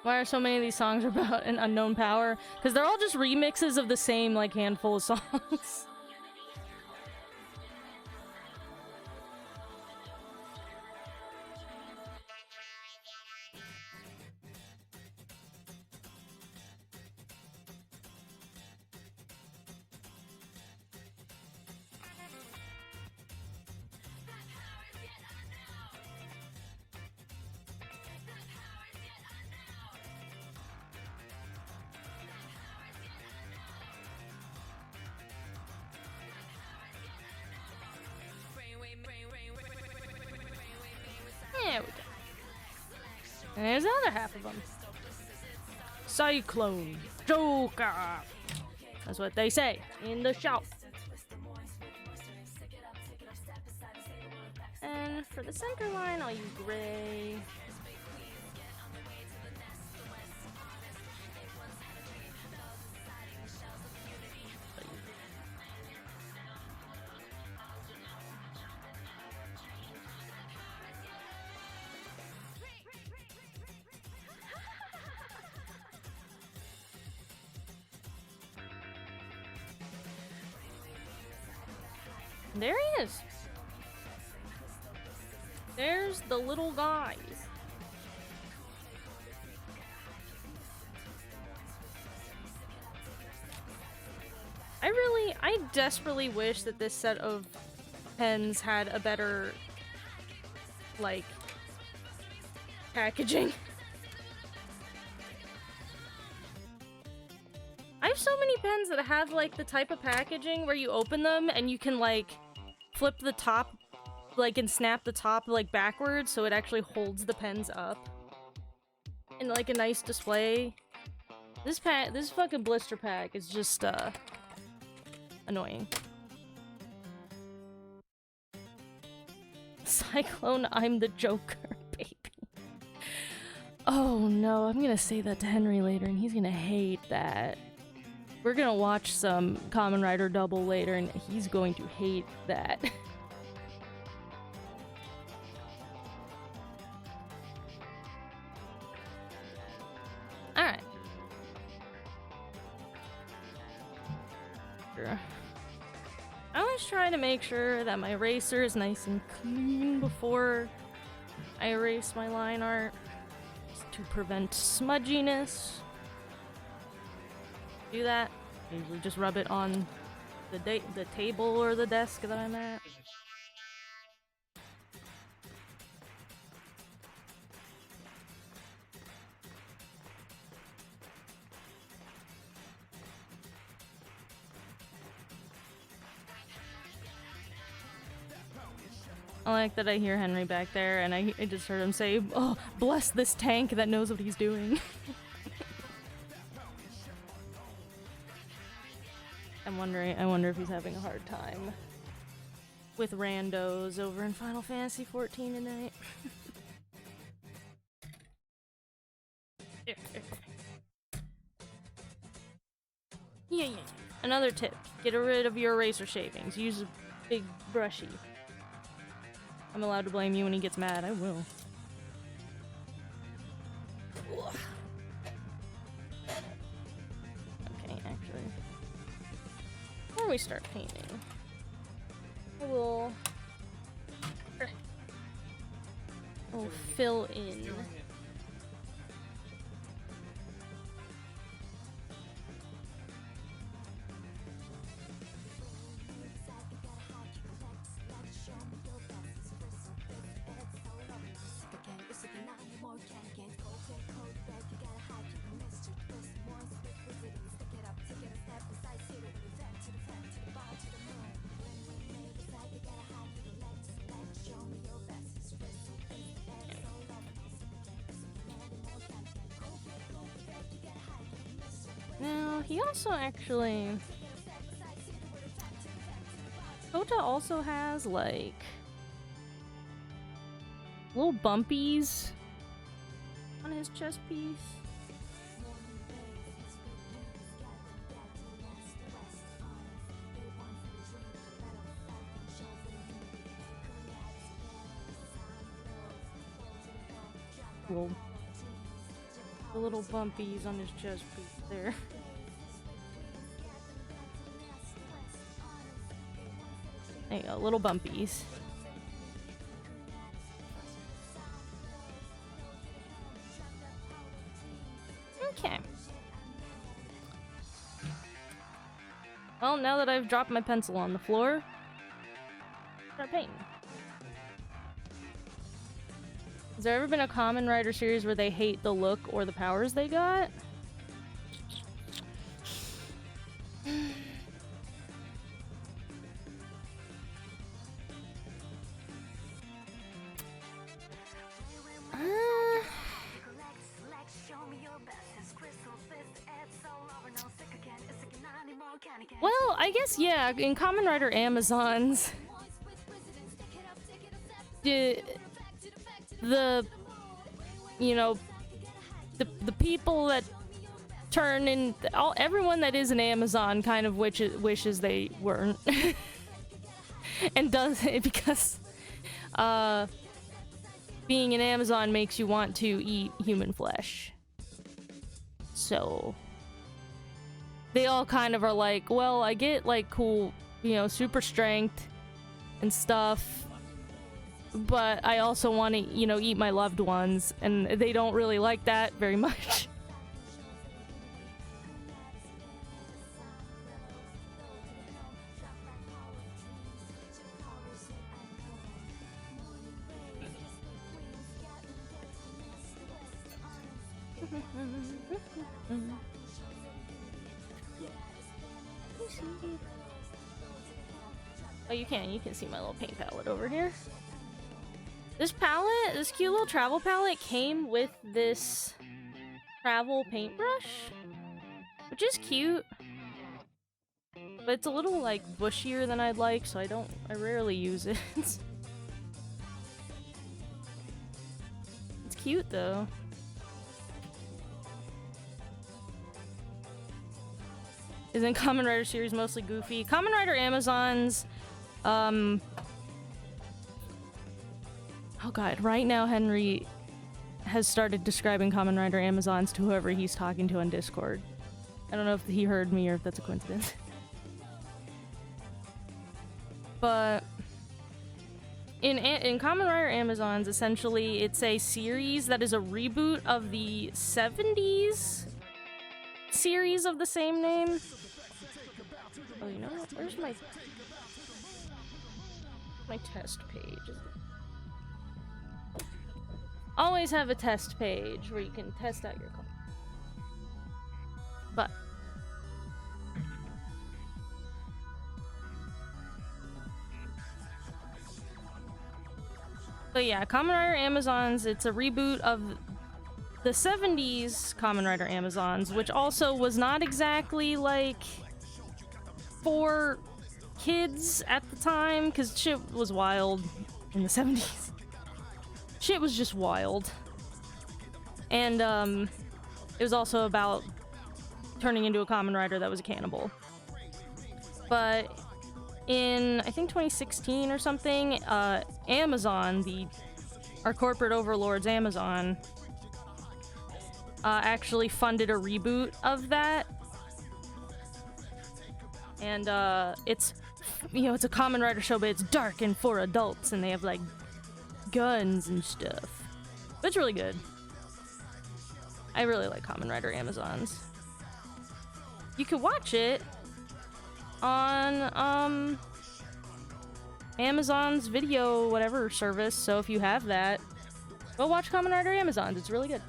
Why are so many of these songs about an unknown power? Because they're all just remixes of the same, like, handful of songs. There we go. And there's the other half of them. Cyclone Joker. That's what they say in the shop. And for the center line, I'll use gray. There he is. There's the little guys. I desperately wish that this set of pens had a better, like, packaging. I have so many pens that have, like, the type of packaging where you open them and you can, like, flip the top, like, and snap the top, like, backwards so it actually holds the pens up. And, like, a nice display. This fucking blister pack is just, annoying. Cyclone, I'm the Joker, baby. Oh no, I'm gonna say that to Henry later and he's gonna hate that. We're gonna watch some Kamen Rider Double later and he's going to hate that. Alright. I always try to make sure that my eraser is nice and clean before I erase my line art, just to prevent smudginess. Do that. I usually just rub it on the table or the desk that I'm at. I like that I hear Henry back there, and I just heard him say, "Oh, bless this tank that knows what he's doing." I wonder if he's having a hard time with randos over in Final Fantasy XIV tonight. Yeah. Another tip. Get rid of your eraser shavings. Use a big brushy. I'm allowed to blame you when he gets mad. I will. Okay, actually. Before we start painting, I will fill in. Now, he also actually... Kota also has, like... little bumpies on his chest piece. Whoa. The little bumpies on his chest piece there. There you go, little bumpies. Okay. Well, now that I've dropped my pencil on the floor, start painting. Has there ever been a Kamen Rider series where they hate the look or the powers they got? Well, I guess, yeah, in Kamen Rider Amazons, the you know, the people that turn in, everyone that is an Amazon kind of wishes they weren't. And does it because being an Amazon makes you want to eat human flesh. So they all kind of are like, well, I get like cool, you know, super strength and stuff, but I also want to, you know, eat my loved ones, and they don't really like that very much. Oh, you can see my little paint palette over here. This palette, this cute little travel palette, came with this travel paintbrush, which is cute, but it's a little like bushier than I'd like, so I rarely use it. It's cute though. Isn't Kamen Rider series mostly goofy? Kamen Rider Amazons, oh god, right now Henry has started describing Kamen Rider Amazons to whoever he's talking to on Discord. I don't know if he heard me or if that's a coincidence. But in Kamen Rider Amazons, essentially, it's a series that is a reboot of the 70s series of the same name. Oh, you know what? Where's my test page? Always have a test page where you can test out your color. But yeah, Kamen Rider Amazons, it's a reboot of the 70s Kamen Rider Amazons, which also was not exactly like for kids at the time, because shit was wild in the 70s. Shit was just wild. And it was also about turning into a Kamen Rider that was a cannibal. But in, I think 2016 or something, Amazon, our corporate overlords, Amazon, actually funded a reboot of that. And, it's, you know, it's a Kamen Rider show, but it's dark and for adults, and they have, like, guns and stuff. But it's really good. I really like Kamen Rider Amazons. You can watch it on, Amazon's video whatever service, so if you have that, go watch Kamen Rider Amazons. It's really good.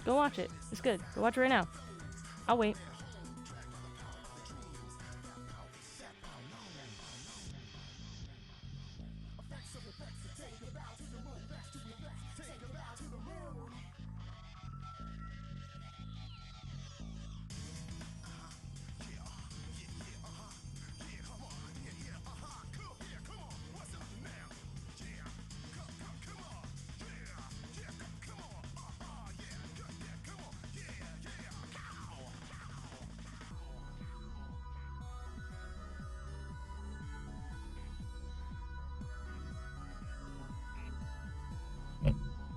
Go watch it. It's good. Go watch it right now. I'll wait.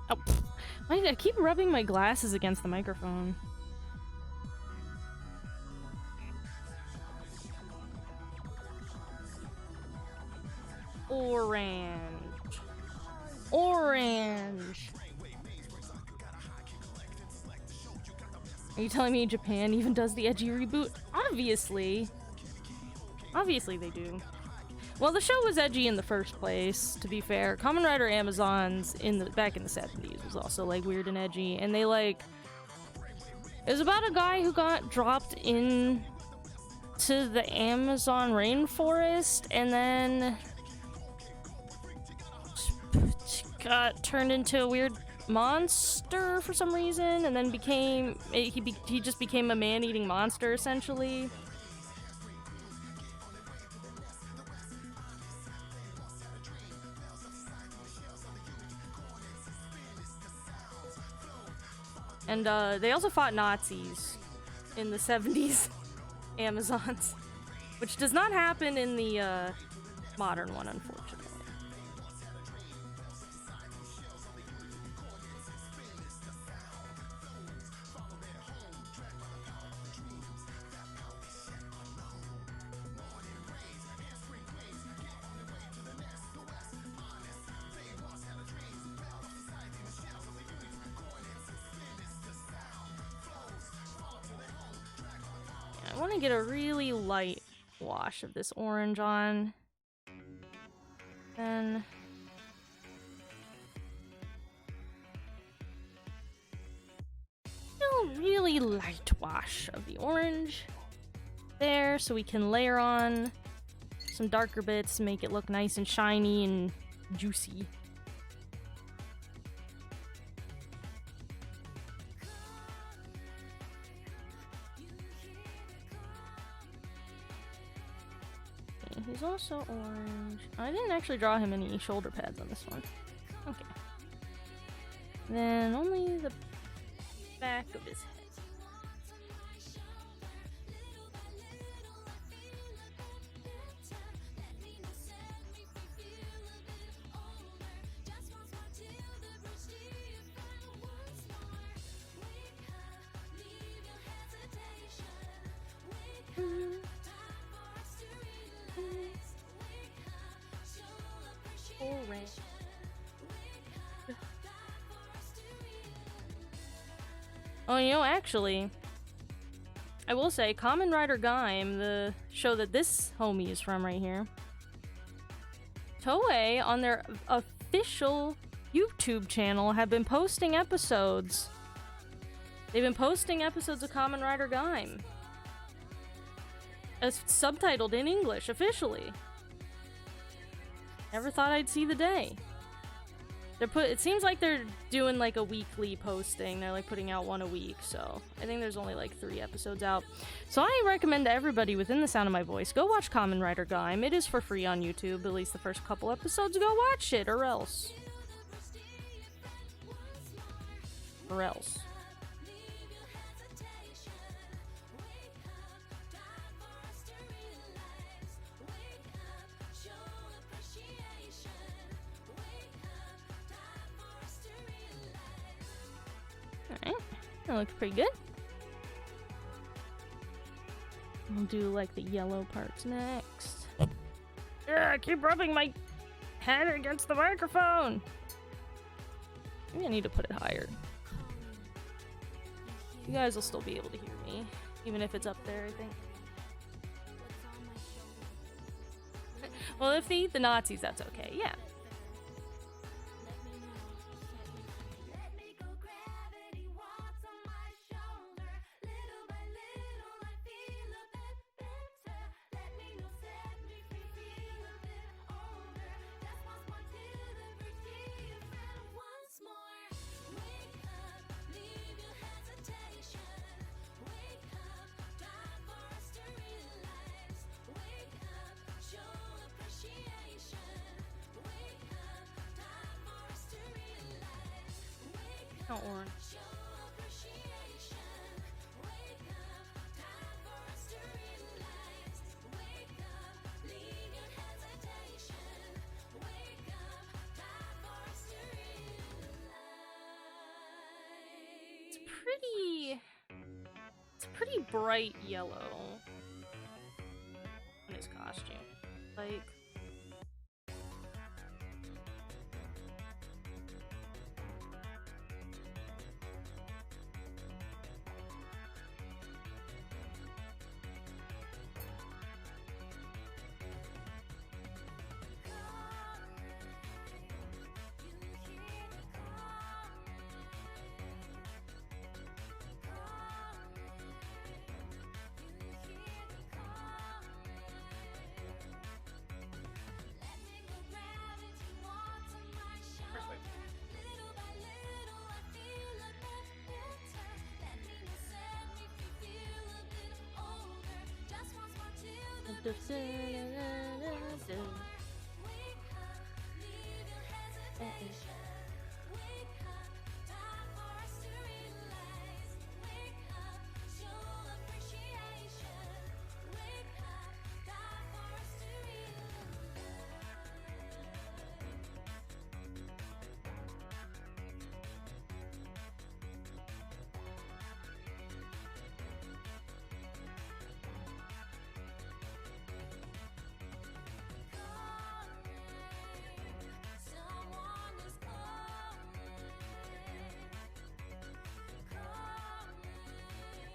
Oh, I keep rubbing my glasses against the microphone. Orange. Orange. Are you telling me Japan even does the edgy reboot? Obviously. Obviously they do. Well, the show was edgy in the first place, to be fair. Kamen Rider Amazons back in the 70s was also like weird and edgy, and they like it was about a guy who got dropped in to the Amazon rainforest and then got turned into a weird monster for some reason, and then he just became a man-eating monster essentially. And they also fought Nazis in the 70s Amazons, which does not happen in the modern one, unfortunately. I want to get a really light wash of this orange on. Then a really light wash of the orange there, so we can layer on some darker bits to make it look nice and shiny and juicy. He's also orange. I didn't actually draw him any shoulder pads on this one. Okay. Then only the back of his head. Orange. Oh, you know, actually, I will say, Kamen Rider Gaim, the show that this homie is from right here, Toei, on their official YouTube channel, have been posting episodes. They've been posting episodes of Kamen Rider Gaim. As subtitled in English, officially. Never thought I'd see the day. It seems like they're doing like a weekly posting. They're like putting out one a week, so I think there's only like 3 episodes out. So I recommend to everybody within the sound of my voice, go watch Kamen Rider Gaim. It is for free on YouTube, at least the first couple episodes. Go watch it, or else. Or else. That looks pretty good. I'll do like the yellow parts next. I keep rubbing my head against the microphone. Maybe I need to put it higher. You guys will still be able to hear me, even if it's up there, I think. Well, if they eat the Nazis, that's okay, yeah. Not orange. It's pretty bright yellow on his costume. Like,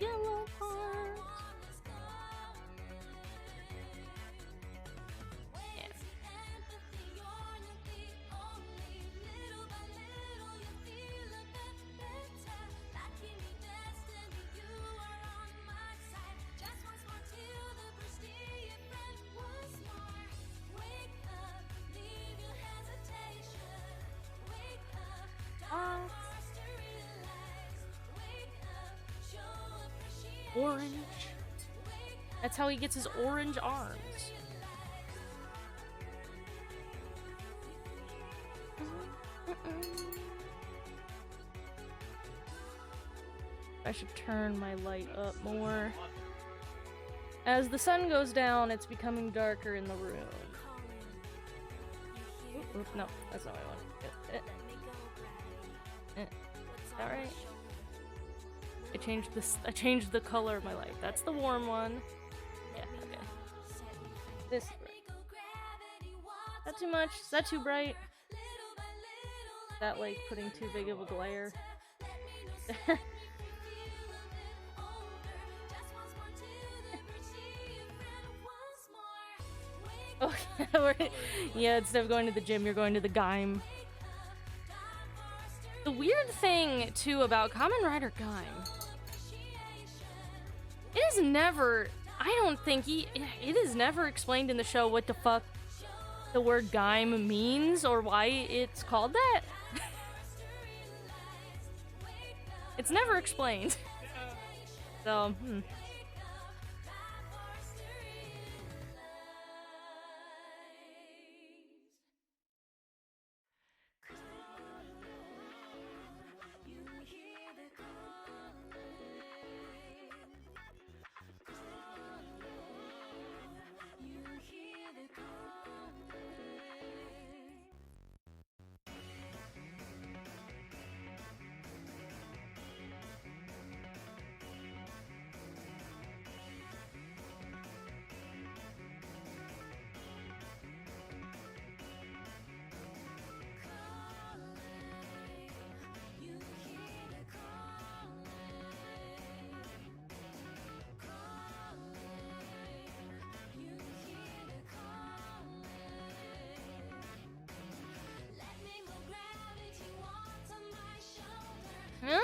yellow parts. Yeah. Orange. That's how he gets his orange arms. I should turn my light up more. As the sun goes down, it's becoming darker in the room. Oop, no, that's not what I want. Alright. I changed the color of my light. That's the warm one. Yeah, okay. This is bright. Is that too much? Is that too bright? Is that like putting too big of a glare? Okay, yeah, instead of going to the gym, you're going to the Gaim. The weird thing, too, about Kamen Rider Gaim, it is never, I don't think it is never explained in the show what the fuck the word Gaim means or why it's called that. It's never explained. So,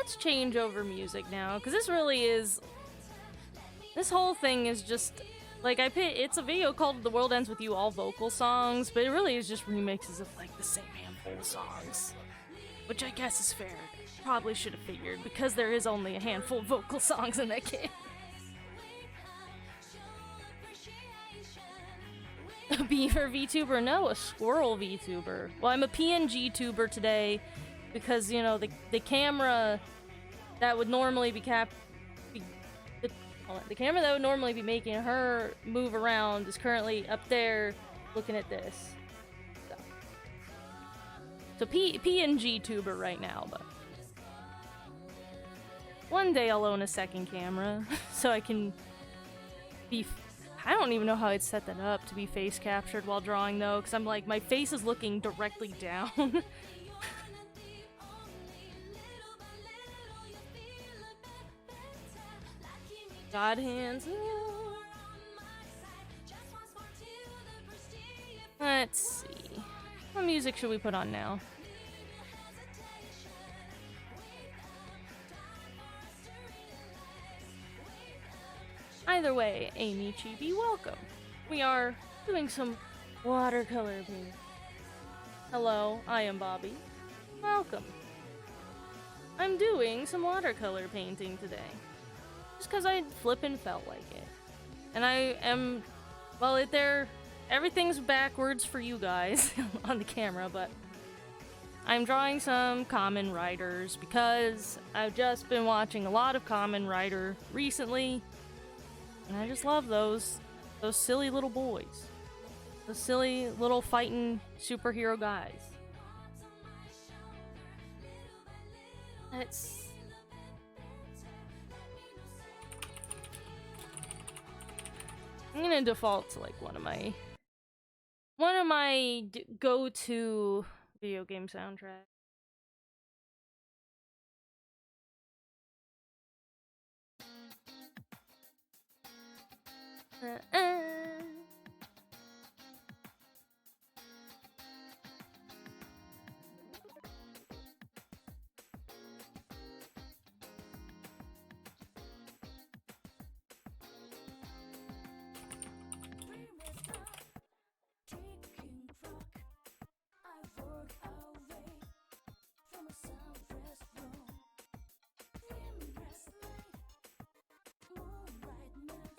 let's change over music now, because this really is... This whole thing is just... Like, it's a video called The World Ends With You, all vocal songs, but it really is just remixes of, like, the same handful of songs. Which I guess is fair. Probably should have figured, because there is only a handful of vocal songs in that game. A beaver VTuber? No, a squirrel VTuber. Well, I'm a PNG tuber today, because, you know, the camera that would normally be the camera that would normally be making her move around is currently up there looking at this. So PNG tuber right now, but one day I'll own a second camera so I can be... I don't even know how I'd set that up to be face captured while drawing though, because I'm like, my face is looking directly down. God hands. Let's see. What music should we put on now? Either way, Amy Chibi, welcome. We are doing some watercolor painting. Hello, I am Bobby. Welcome. I'm doing some watercolor painting today. Just because I flippin' felt like it. And I am... Well, everything's backwards for you guys on the camera, but... I'm drawing some Kamen Riders because I've just been watching a lot of Kamen Rider recently. And I just love those silly little boys. Those silly little fighting superhero guys. I'm gonna default to like one of my go-to video game soundtracks.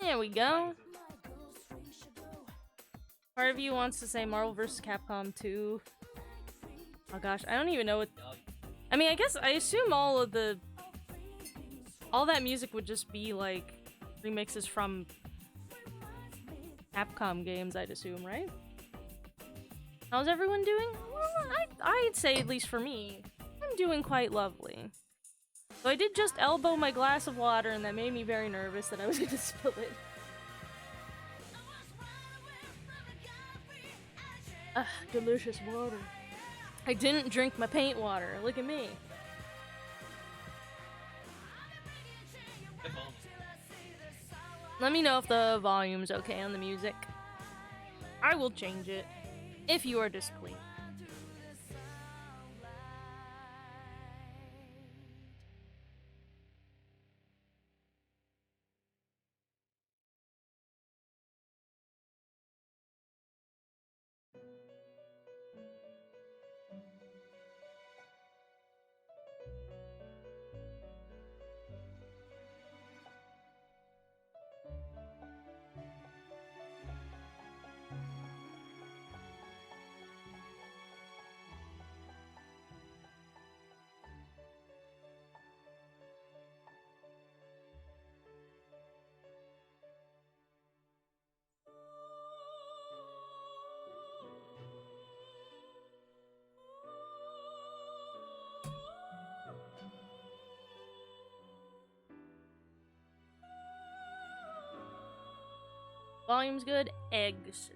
There we go. Part of you wants to say Marvel vs. Capcom 2. Oh gosh, I don't even know what... I mean, I assume all that music would just be like remixes from Capcom games, I'd assume, right? How's everyone doing? Well, I'd say, at least for me, I'm doing quite lovely. So I did just elbow my glass of water, and that made me very nervous that I was gonna spill it. Ah, delicious water. I didn't drink my paint water. Look at me. Let me know if the volume's okay on the music. I will change it if you are displeased. Volume's good. Eggs.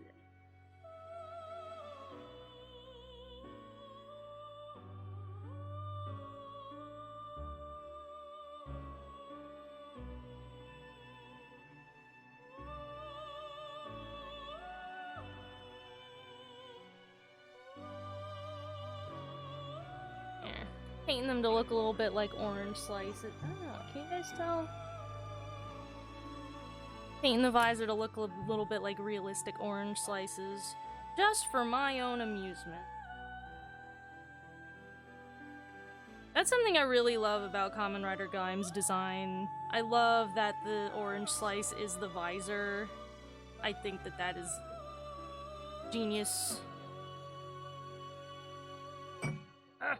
Painting them to look a little bit like orange slices. I don't know, can you guys tell? Painting the visor to look a little bit like realistic orange slices. Just for my own amusement. That's something I really love about Kamen Rider Gaim's design. I love that the orange slice is the visor. I think that that is genius. Ah,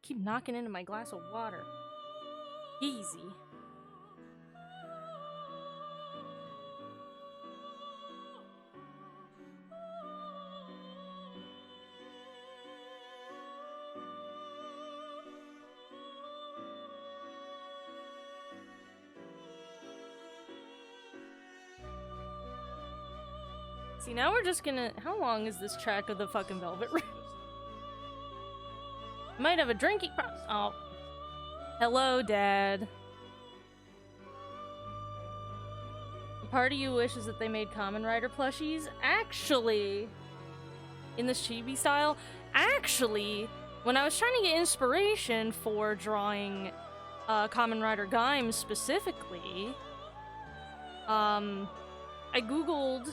keep knocking into my glass of water. Easy. See, now we're just gonna... How long is this track of the fucking Velvet Room? Might have a drinking problem. Oh. Hello, Dad. A part of you wishes that they made Kamen Rider plushies. Actually, in this chibi style, actually, when I was trying to get inspiration for drawing Kamen Rider Gaim specifically, I googled...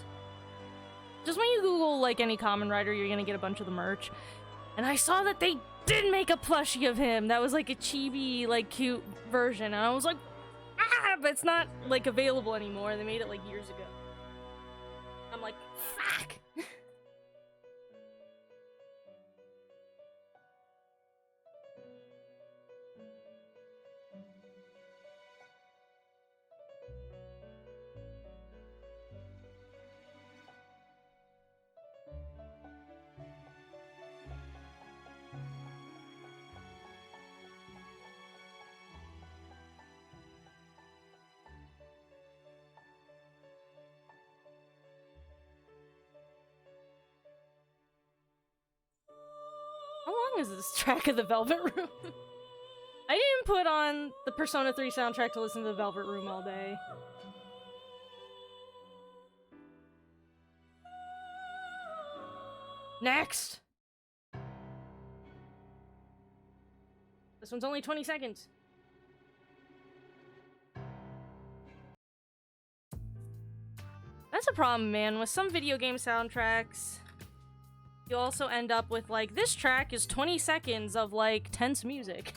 Just when you Google, like, any Kamen Rider, you're gonna get a bunch of the merch. And I saw that they did make a plushie of him that was, like, a chibi, like, cute version. And I was like, ah! But it's not, like, available anymore. They made it, like, years ago. I'm like, fuck! How long is this track of the Velvet Room? I didn't put on the Persona 3 soundtrack to listen to the Velvet Room all day. Next! This one's only 20 seconds. That's a problem, man. With some video game soundtracks, you also end up with, like, this track is 20 seconds of, like, tense music.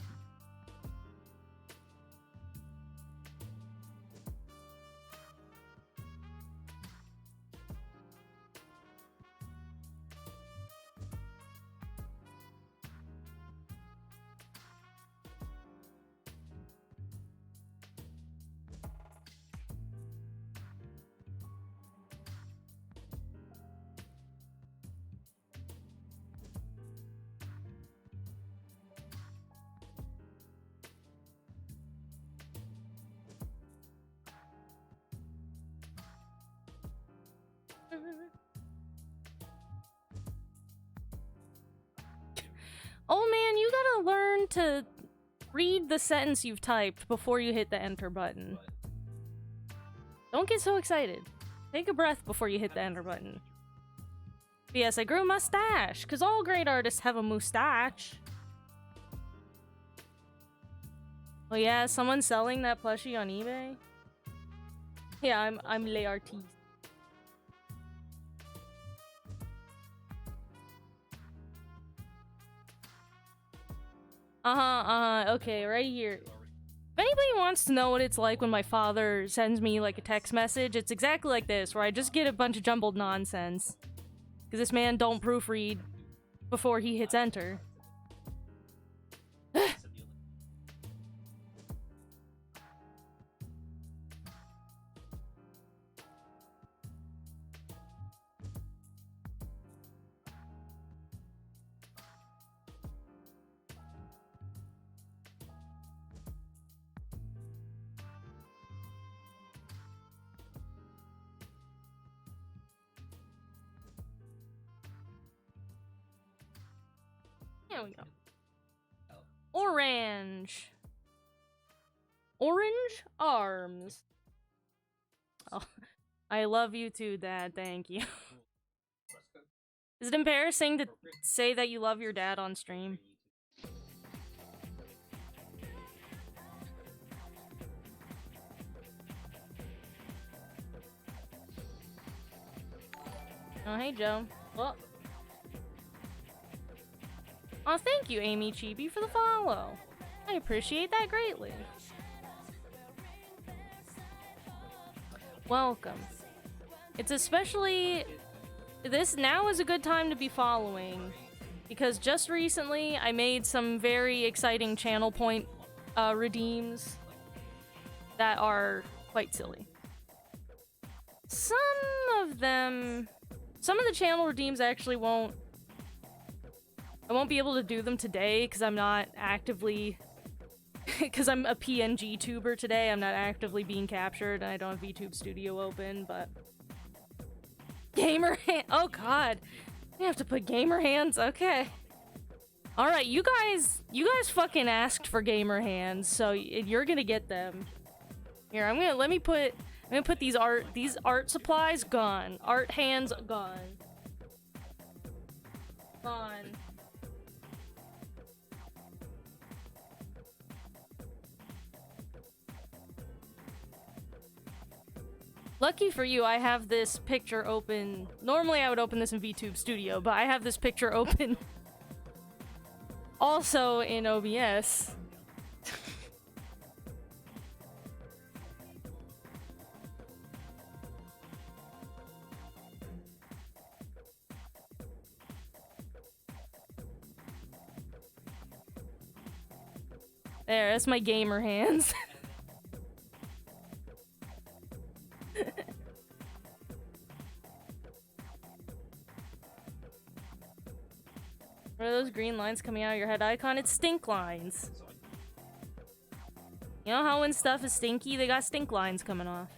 Oh man, you gotta learn to read the sentence you've typed before you hit the enter button. Don't get so excited. Take a breath before you hit the enter button. But yes, I grew a mustache, because all great artists have a mustache. Oh yeah, someone's selling that plushie on eBay? Yeah, I'm Les Artistes. Okay, right here. If anybody wants to know what it's like when my father sends me, like, a text message, it's exactly like this, where I just get a bunch of jumbled nonsense. Because this man don't proofread before he hits enter. There we go. Orange. Orange arms. Oh, I love you too, Dad. Thank you. Is it embarrassing to say that you love your dad on stream? Oh, hey, Joe. Well. Oh, thank you, Amy Chibi, for the follow. I appreciate that greatly. Welcome. It's especially... This now is a good time to be following, because just recently I made some very exciting channel point redeems that are quite silly. Some of the channel redeems actually I won't be able to do them today because I'm not actively, because I'm a PNG tuber today, I'm not actively being captured and I don't have VTube Studio open, but gamer hand, oh god, I have to put gamer hands, okay. Alright, you guys fucking asked for gamer hands, so you're gonna get them. Here, I'm gonna put these art supplies gone. Art hands gone. Gone. Lucky for you, I have this picture open. Normally I would open this in VTube Studio, but I have this picture open also in OBS. There, that's my gamer hands. What are those green lines coming out of your head icon? It's stink lines. You know how when stuff is stinky, they got stink lines coming off.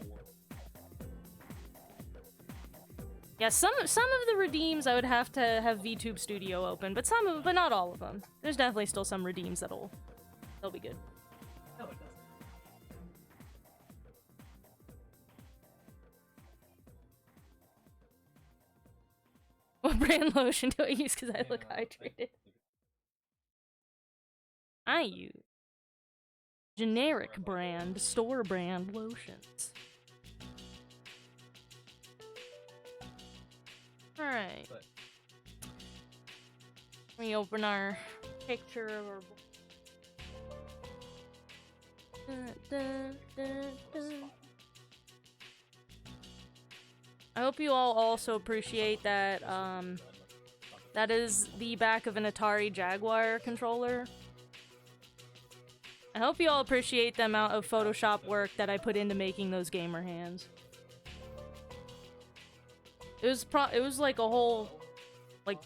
Yeah, some of the redeems I would have to have VTube Studio open, but but not all of them. There's definitely still some redeems they'll be good. No, it doesn't. What brand lotion do I use because I look hydrated? I use generic brand, store brand lotions. Alright. Let me open our picture of our... I hope you all also appreciate that, that is the back of an Atari Jaguar controller. I hope you all appreciate the amount of Photoshop work that I put into making those gamer hands. It was like a whole, like,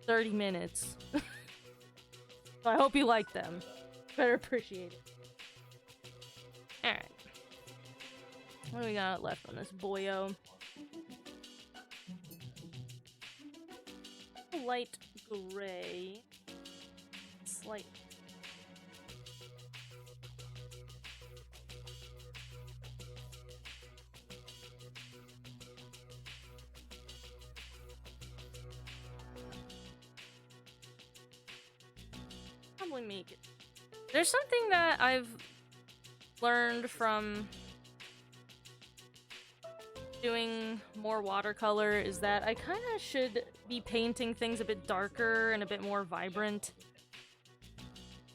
30 minutes. So I hope you like them. Better appreciate it. Alright. What do we got left on this boyo? Light gray. Slight. Probably make it. There's something that I've learned from doing more watercolor is that I kind of should be painting things a bit darker and a bit more vibrant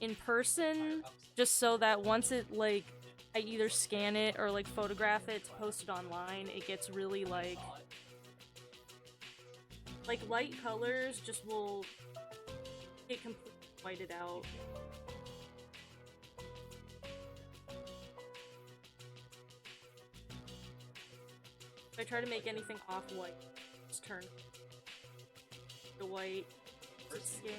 in person, just so that once it, like, I either scan it or, like, photograph it to post it online, it gets really, like, light colors just will get completely whited out. If I try to make anything off-white, just turn the white to skin.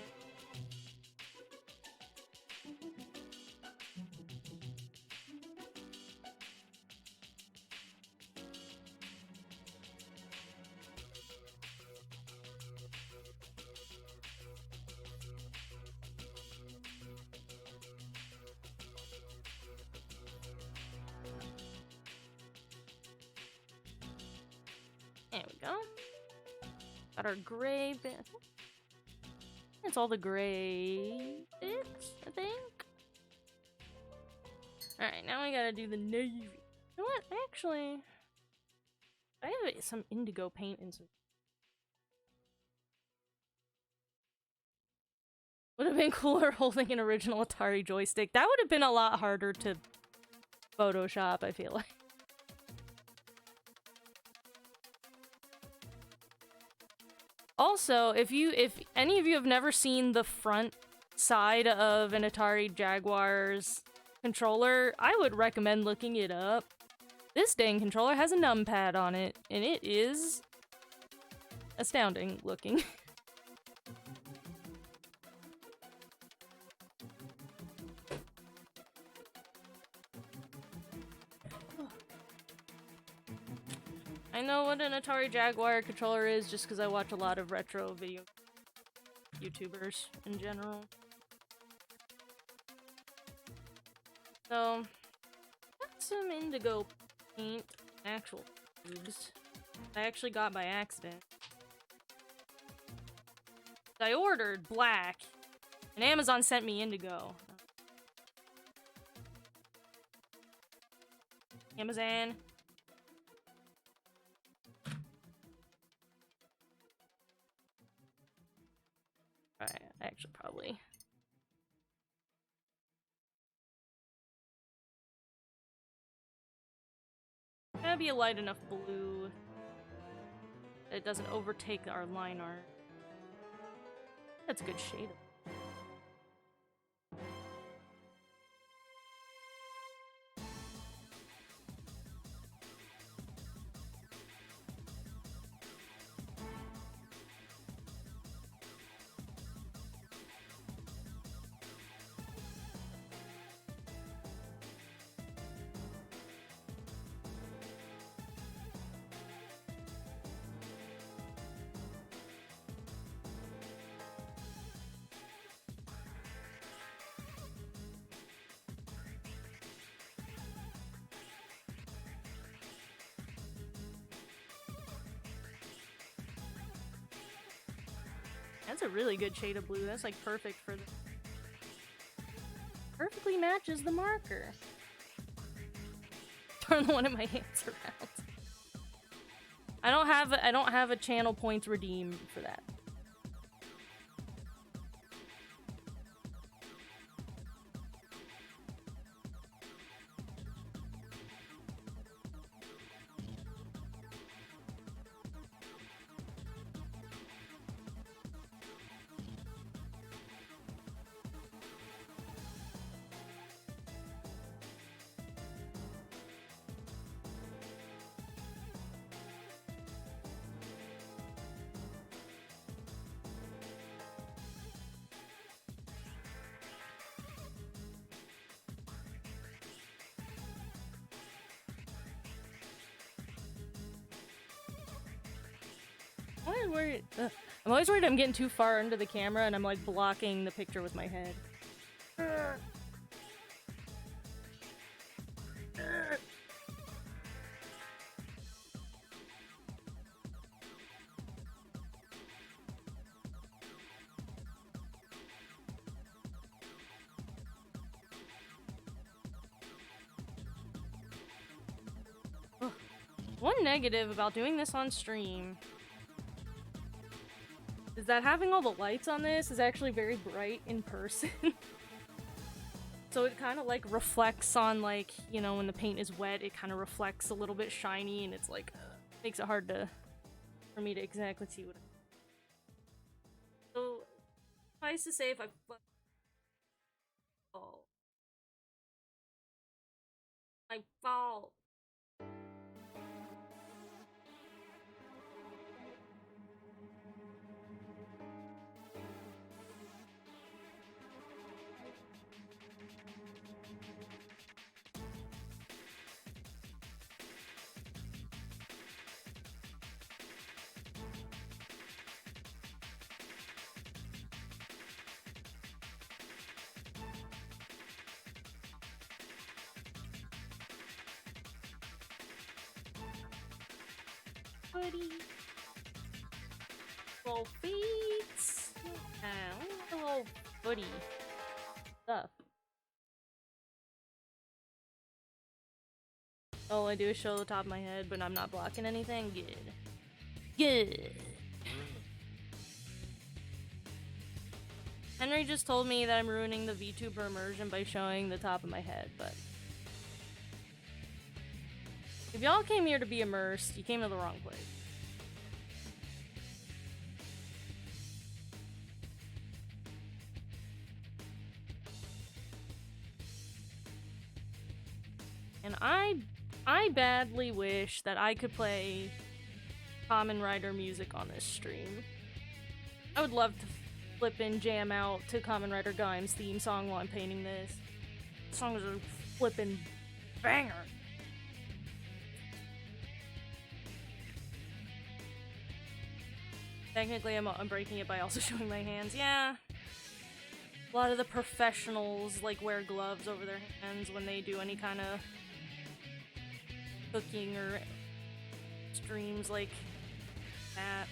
There we go. Got our gray bit. That's all the gray bits, I think. Alright, now we gotta do the navy. You know what? Actually, I have some indigo paint and some. Would have been cooler holding an original Atari joystick. That would have been a lot harder to Photoshop, I feel like. Also, if any of you have never seen the front side of an Atari Jaguar's controller, I would recommend looking it up. This dang controller has a numpad on it, and it is astounding looking. I know what an Atari Jaguar controller is just because I watch a lot of retro video YouTubers in general. So, got some indigo paint, actual tubes. I actually got by accident. I ordered black, and Amazon sent me indigo. Amazon. Alright, actually probably. Gotta be a light enough blue that it doesn't overtake our line art. That's a good shade. That's a really good shade of blue. That's like perfect for the... Perfectly matches the marker. Turn one of my hands around. I don't have a channel points redeemed for that. I'm always worried I'm getting too far into the camera and I'm like blocking the picture with my head. One negative about doing this on stream is that having all the lights on this is actually very bright in person. So it kind of like reflects on, like, you know, when the paint is wet, it kind of reflects a little bit shiny and it's like, makes it hard for me to exactly see what So, suffice to say, if I fall. I fall. Buddy. Little feet. Little buddy stuff. All I do is show the top of my head, but I'm not blocking anything. Good. Good. Henry just told me that I'm ruining the VTuber immersion by showing the top of my head, but if y'all came here to be immersed, you came to the wrong place. And I badly wish that I could play Kamen Rider music on this stream. I would love to flip and jam out to Kamen Rider Gaim's theme song while I'm painting this. The song is a flippin' banger. Technically, I'm breaking it by also showing my hands. Yeah. A lot of the professionals like wear gloves over their hands when they do any kind of cooking or streams like that.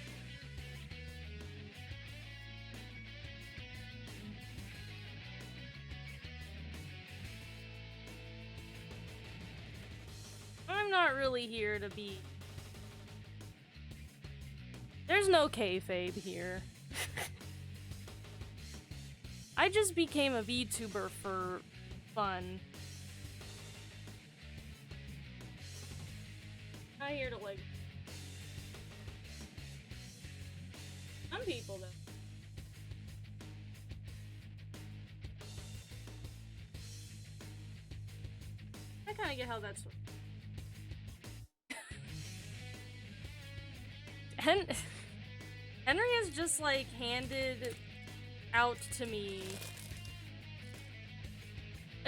I'm not really here to be... There's no kayfabe here. I just became a VTuber for fun. Not here to like... Some people though. I kinda get how that's... Henry has just like handed out to me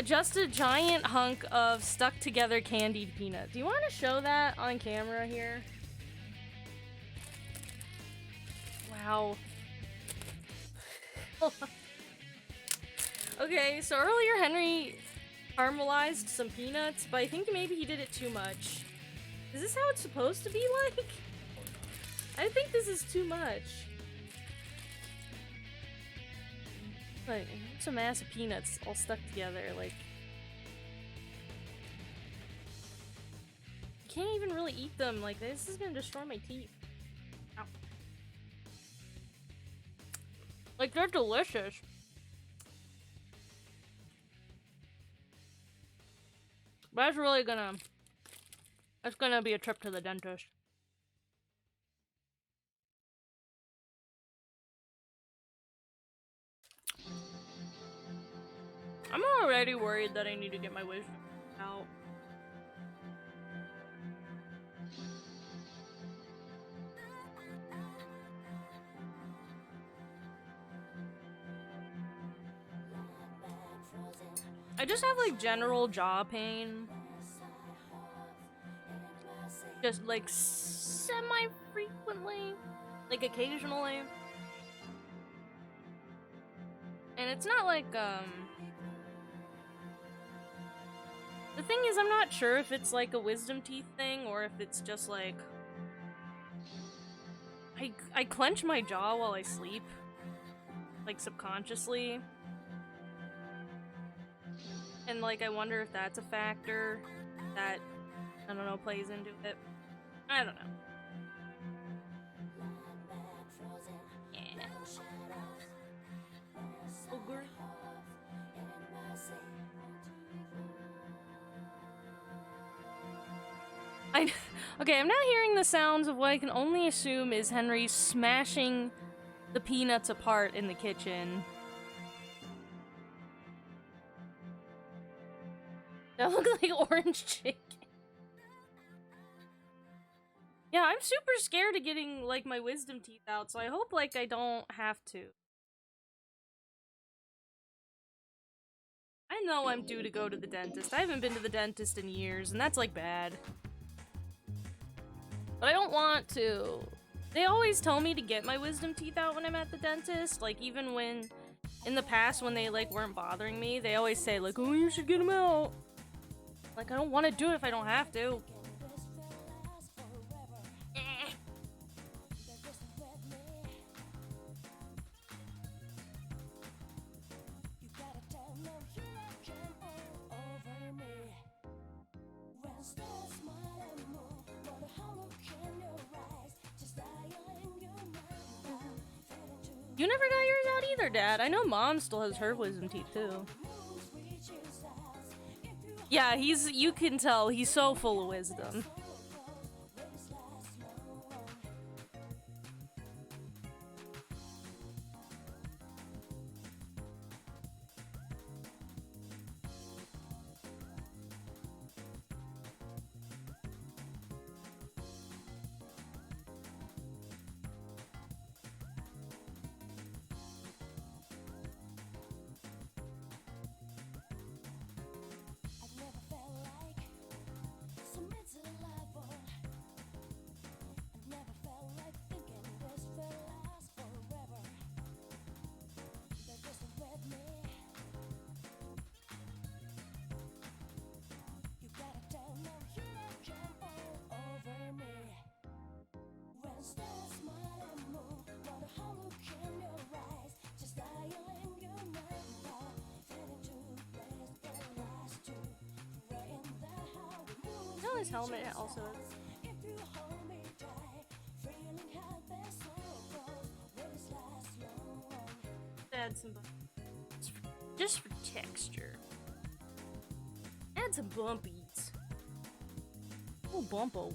just a giant hunk of stuck together candied peanut. Do you want to show that on camera here? Wow. Okay, so earlier Henry caramelized some peanuts, but I think maybe he did it too much. Is this how it's supposed to be like? I think this is too much. Like, it's a mass of peanuts all stuck together, like... You can't even really eat them, like, this is gonna destroy my teeth. Ow. Like, they're delicious. But that's really gonna... That's gonna be a trip to the dentist. I'm already worried that I need to get my wisdom out. I just have like general jaw pain. Just like semi-frequently. Like occasionally. And it's not like, the thing is, I'm not sure if it's like a wisdom teeth thing or if it's just like... I clench my jaw while I sleep. Like subconsciously. And like I wonder if that's a factor that, I don't know, plays into it. I don't know. Yeah. Ogre. Okay, I'm now hearing the sounds of what I can only assume is Henry smashing the peanuts apart in the kitchen. That looks like orange chicken. Yeah, I'm super scared of getting, like, my wisdom teeth out, so I hope, like, I don't have to. I know I'm due to go to the dentist. I haven't been to the dentist in years, and that's, like, bad. But I don't want to. They always tell me to get my wisdom teeth out when I'm at the dentist. Like, even when, in the past, when they, like, weren't bothering me, they always say, like, oh, you should get them out. Like, I don't want to do it if I don't have to. You never got yours out either, Dad. I know Mom still has her wisdom teeth too. Yeah, you can tell, he's so full of wisdom. I've never felt like submit to the level. I've never felt like thinking this will last forever. They just read me. You gotta tell no, you don't jump all over me. When stars smile and move, want a hollow in your eyes, just dialing your number, heading to place the last two, right in the how we move. You know his helmet also. If you hold me tight, feeling how this slow goes, will this last long? Add some just for texture. Add some bumpies. Oh, bumpos.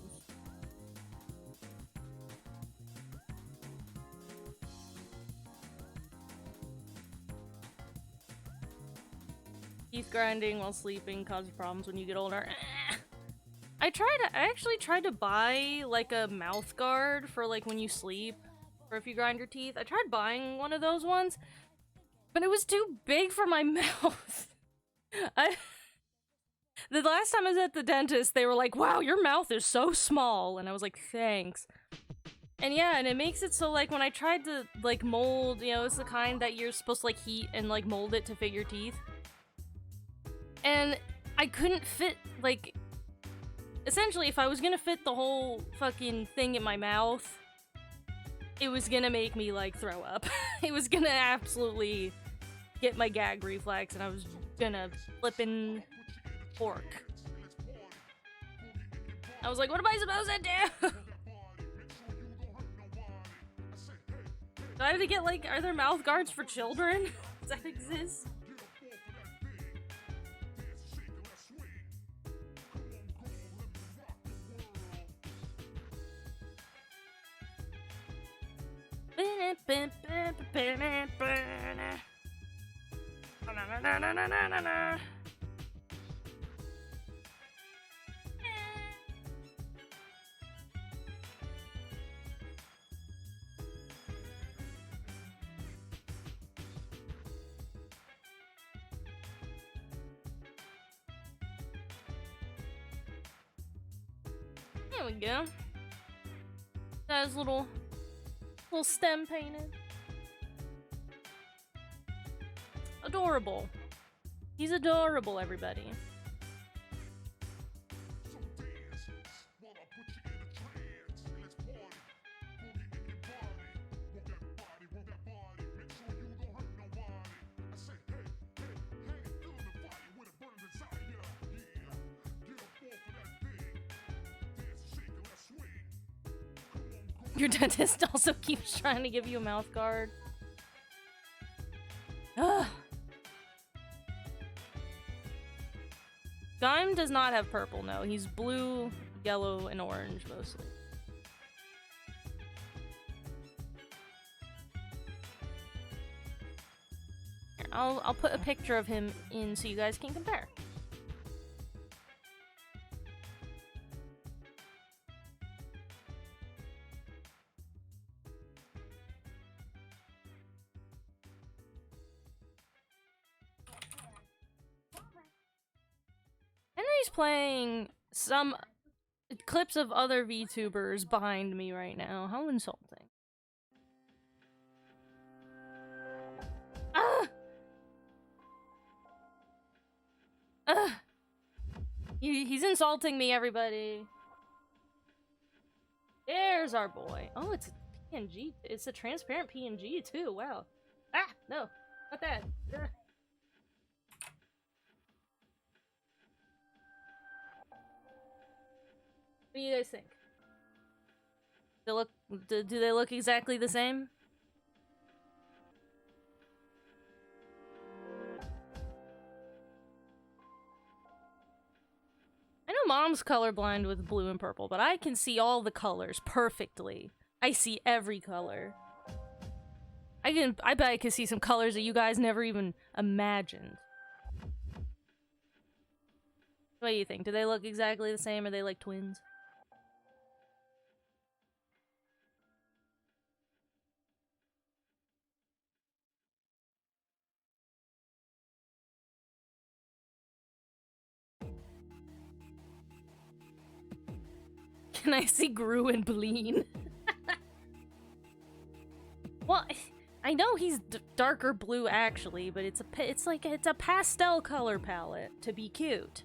Teeth grinding while sleeping causes problems when you get older. I actually tried to buy like a mouth guard for like when you sleep or if you grind your teeth. I tried buying one of those ones, but it was too big for my mouth. The last time I was at the dentist, they were like, "Wow, your mouth is so small," and I was like, "Thanks." And yeah, and it makes it so like when I tried to like mold, you know, it's the kind that you're supposed to like heat and like mold it to fit your teeth. And I couldn't fit, like, essentially if I was gonna fit the whole fucking thing in my mouth, it was gonna make me like throw up. It was gonna absolutely get my gag reflex and I was gonna flippin' pork. I was like, what am I supposed to do? Do I have to get like, are there mouth guards for children? Does that exist? There we go. Got his little stem painted. Adorable. He's adorable, everybody. Your dentist also keeps trying to give you a mouth guard. Ugh. Gaim does not have purple, no. He's blue, yellow, and orange mostly. Here, I'll put a picture of him in so you guys can compare. Henry's playing some clips of other VTubers behind me right now. How insulting. Ah! He's insulting me, everybody. There's our boy. Oh, it's a PNG. It's a transparent PNG, too. Wow. Ah! No. Not that. Ugh. What do you guys think? Do they look exactly the same? mom's colorblind with blue and purple, but I can see all the colors perfectly. I see every color. I bet I can see some colors that you guys never even imagined. What do you think? Do they look exactly the same? Or are they like twins? Can I see Gru and Bleen? Well, I know he's darker blue actually, but it's a pastel color palette to be cute.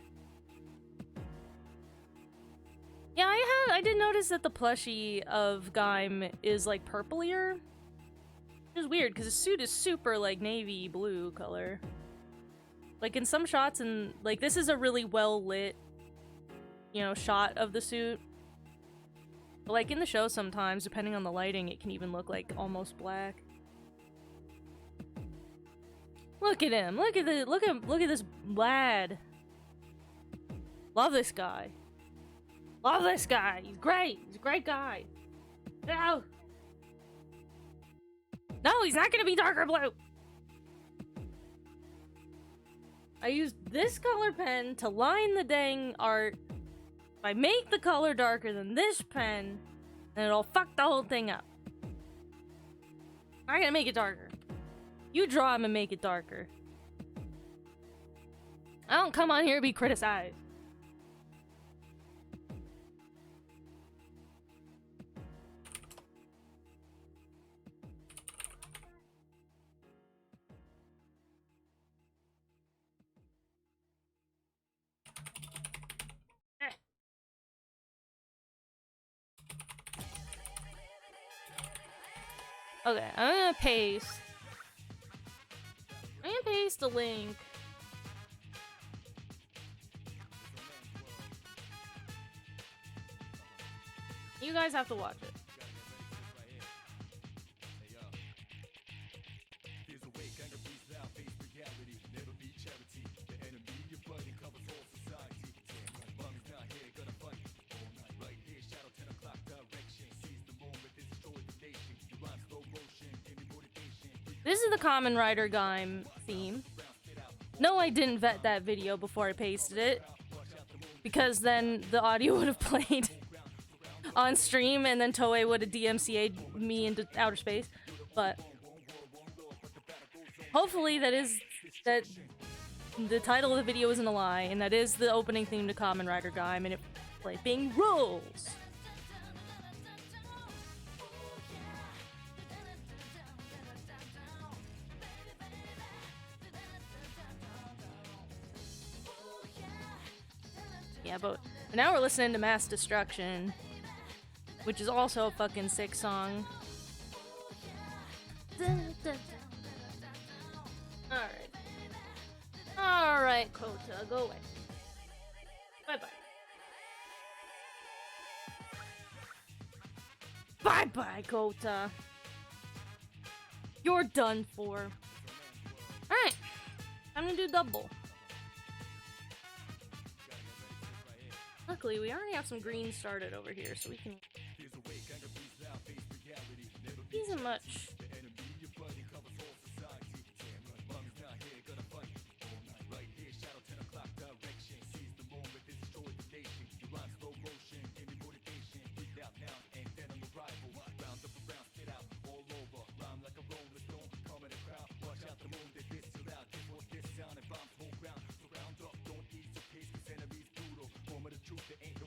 Yeah, I did notice that the plushie of Gaim is like purplier. Which is weird because his suit is super like navy blue color. Like in some shots, and like this is a really well lit, you know, shot of the suit. But like in the show sometimes, depending on the lighting, it can even look like almost black. Look at him. Look at this lad. Love this guy. Love this guy. He's great. He's a great guy. No. No, he's not gonna be darker blue. I used this color pen to line the dang art. If I make the color darker than this pen, then it'll fuck the whole thing up. I'm gonna make it darker. You draw him and make it darker. I don't come on here to be criticized. Okay, I'm gonna paste a link. You guys have to watch it. This is the Kamen Rider Gaim theme. No, I didn't vet that video before I pasted it, because then the audio would have played on stream and then Toei would have DMCA'd me into outer space. But hopefully that the title of the video isn't a lie, and that is the opening theme to Kamen Rider Gaim, and it flipping rules. Yeah, but now we're listening to Mass Destruction, which is also a fucking sick song. Alright. Alright, Kota, go away. Bye-bye. Bye-bye, Kota. You're done for. Alright. Time to do double. Luckily, we already have some green started over here, so we can... Isn't much.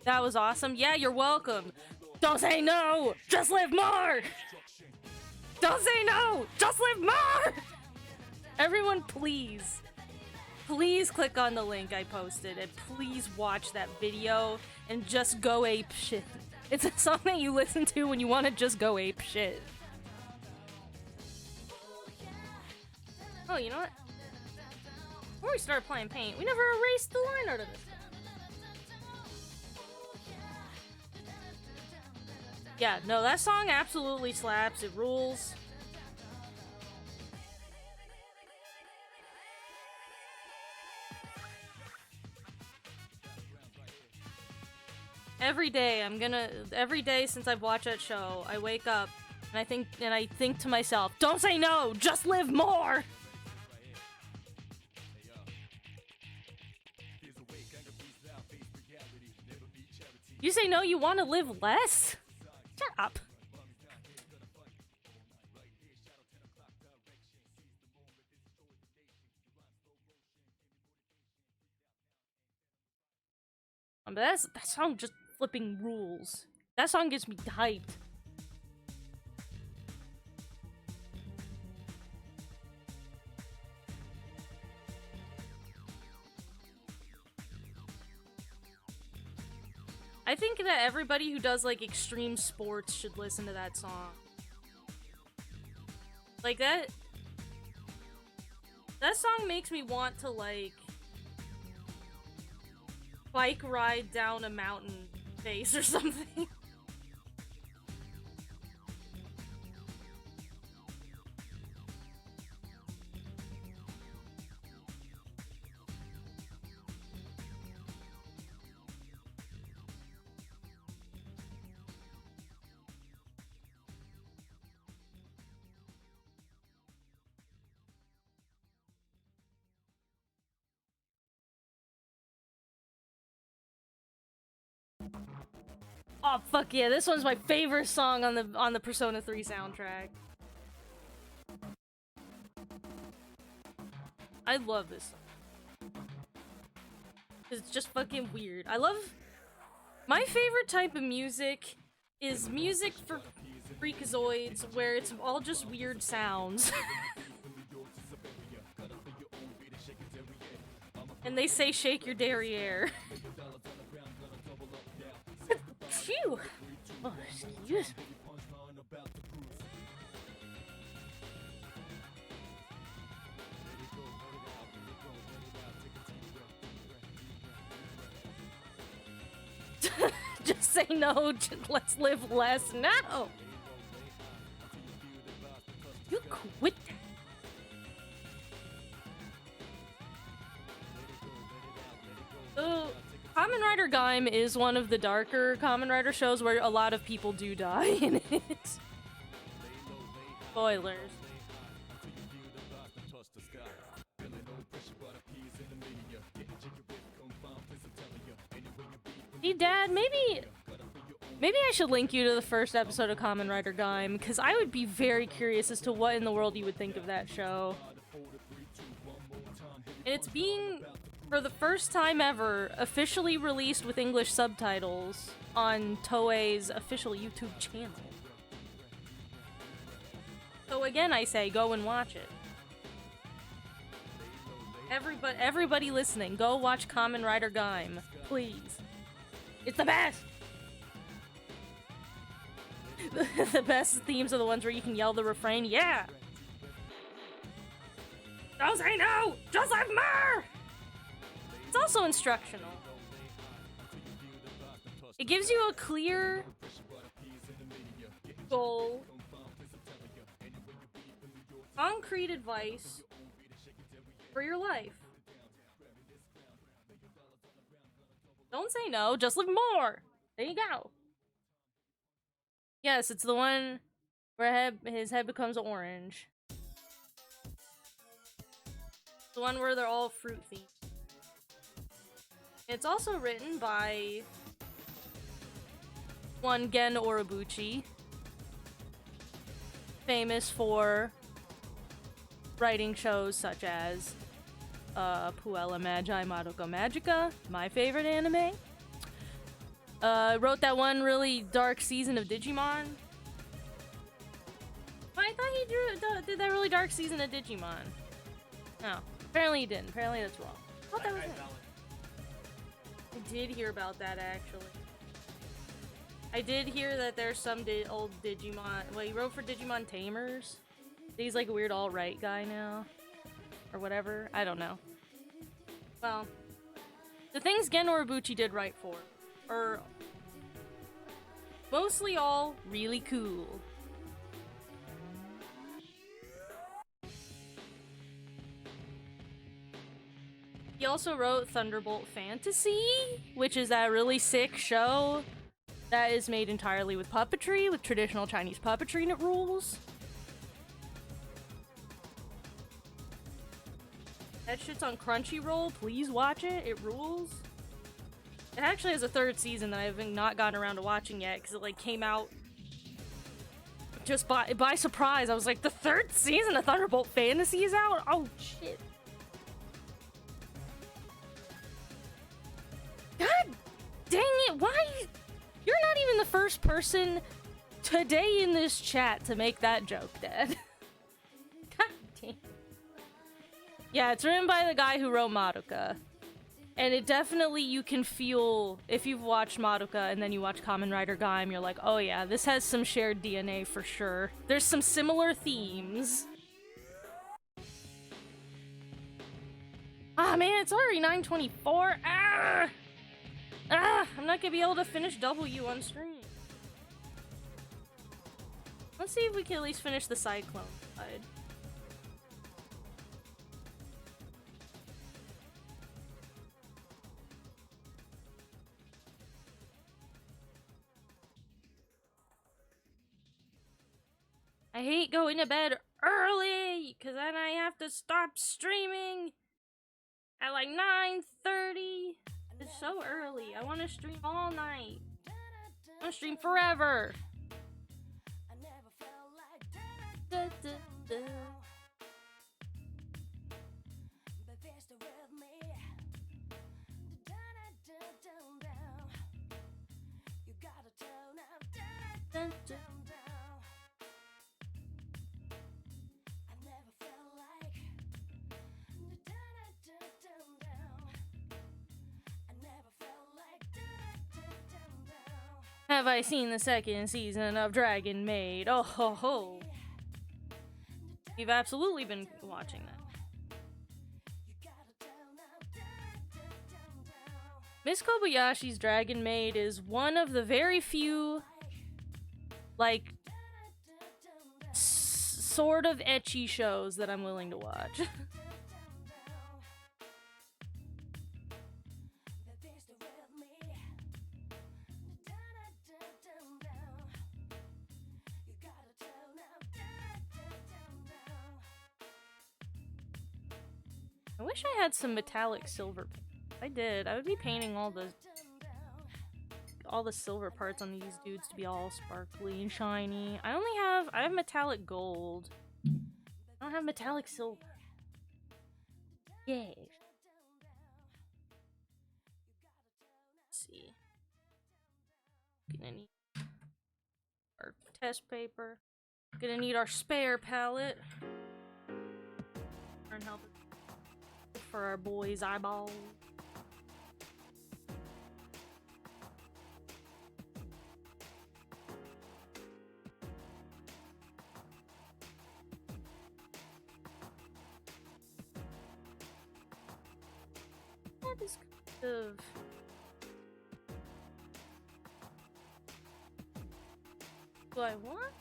That was awesome. Yeah, you're welcome. Don't say no! Just live more! Don't say no! Just live more! Everyone, please. Please click on the link I posted and please watch that video and just go ape shit. It's a song that you listen to when you want to just go ape shit. Oh, you know what? Before we start playing Paint, we never erased the line art of this. Yeah, no, that song absolutely slaps. It rules. every day every day since I've watched that show, I wake up and I think to myself, don't say no, just live more. You say no, you want to live less? Shut up. But that song just flipping rules. That song gets me hyped. I think that everybody who does like extreme sports should listen to that song. Like that song makes me want to like bike ride down a mountain face or something. Oh fuck yeah, this one's my favorite song on the Persona 3 soundtrack. I love this song. It's just fucking weird. My favorite type of music is music for freakazoids where it's all just weird sounds. And they say shake your derriere. Phew! Oh, excuse me. Just say no, let's live less. No! You quit that. So, Kamen Rider Gaim is one of the darker Kamen Rider shows where a lot of people do die in it. Spoilers. Hey Dad, maybe I should link you to the first episode of Kamen Rider Gaim, because I would be very curious as to what in the world you would think of that show. And it's being, for the first time ever, officially released with English subtitles on Toei's official YouTube channel. So again, I say, go and watch it. Everybody listening, go watch Kamen Rider Gaim, please. It's the best! The best themes are the ones where you can yell the refrain, yeah! Don't say no! Just have more! It's also instructional. It gives you a clear goal, concrete advice for your life. Don't say no, just live more! There you go. Yes, it's the one where his head becomes orange. The one where they're all fruit themed. It's also written by one Gen Oribuchi, famous for writing shows such as Puella Magi Madoka Magica, my favorite anime. Wrote that one really dark season of Digimon. I thought he did that really dark season of Digimon. No, apparently he didn't. Apparently that's wrong. I thought that was it. I did hear about that, actually. I did hear that there's some old Digimon... Well, he wrote for Digimon Tamers. He's like a weird alt-right guy now. Or whatever. I don't know. Well, the things Gen Oribuchi did write for are mostly all really cool. He also wrote Thunderbolt Fantasy, which is that really sick show That is made entirely with puppetry, with traditional Chinese puppetry, and it rules. That shit's on Crunchyroll. Please watch it. It rules. It actually has a third season that I have not gotten around to watching yet because it like came out just by surprise. I was like, the third season of Thunderbolt Fantasy is out? Oh shit. God dang it, why? You're not even the first person today in this chat to make that joke, Dad. God damn. Yeah, it's written by the guy who wrote Madoka. And it definitely, you can feel, if you've watched Madoka and then you watch Kamen Rider Gaim, you're like, oh yeah, this has some shared DNA for sure. There's some similar themes. Ah, man, it's already 9:24. I'm not gonna be able to finish W on stream. Let's see if we can at least finish the Cyclone side. I hate going to bed early, because then I have to stop streaming at like 9:30. It's so early. I want to stream all night. I want to stream forever. Da, da, da. Da, da. Have I seen the second season of Dragon Maid? Oh ho ho. You've absolutely been watching that. Miss Kobayashi's Dragon Maid is one of the very few, like, sort of ecchi shows that I'm willing to watch. I wish I had some metallic silver. I did. I would be painting all the silver parts on these dudes to be all sparkly and shiny. I have metallic gold. I don't have metallic silver. Yay. Let's see. Gonna need our test paper. Gonna need our spare palette. Try and help for our boy's eyeball. That is kind of... Do I want?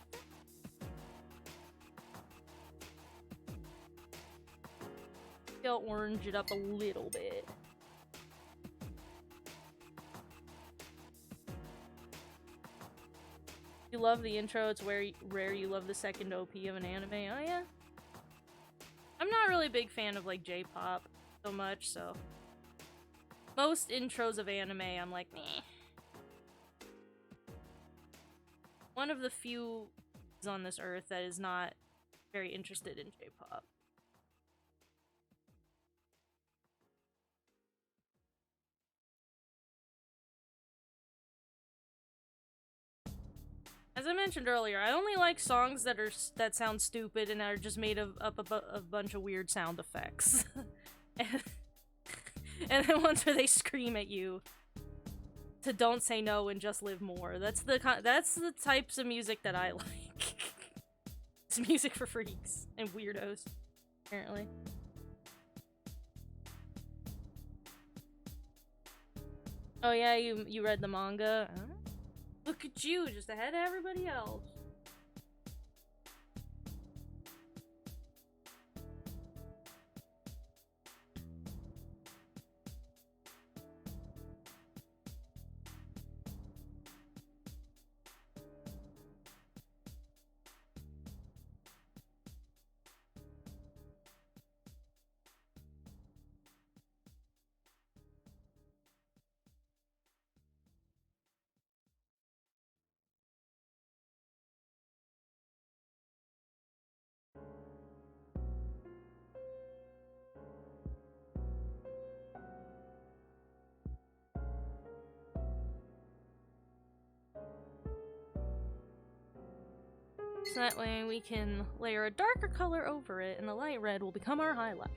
I'll orange it up a little bit. You love the intro, it's rare you love the second OP of an anime. Oh yeah? I'm not really a big fan of like J-pop so much, so most intros of anime I'm like, meh. One of the few on this earth that is not very interested in J-pop. As I mentioned earlier, I only like songs that sound stupid and are just made up a bunch of weird sound effects. and then ones where they scream at you to don't say no and just live more. That's the types of music that I like. It's music for freaks and weirdos, apparently. Oh yeah, you read the manga? Huh? Look at you, just ahead of everybody else. So that way we can layer a darker color over it, and the light red will become our highlights.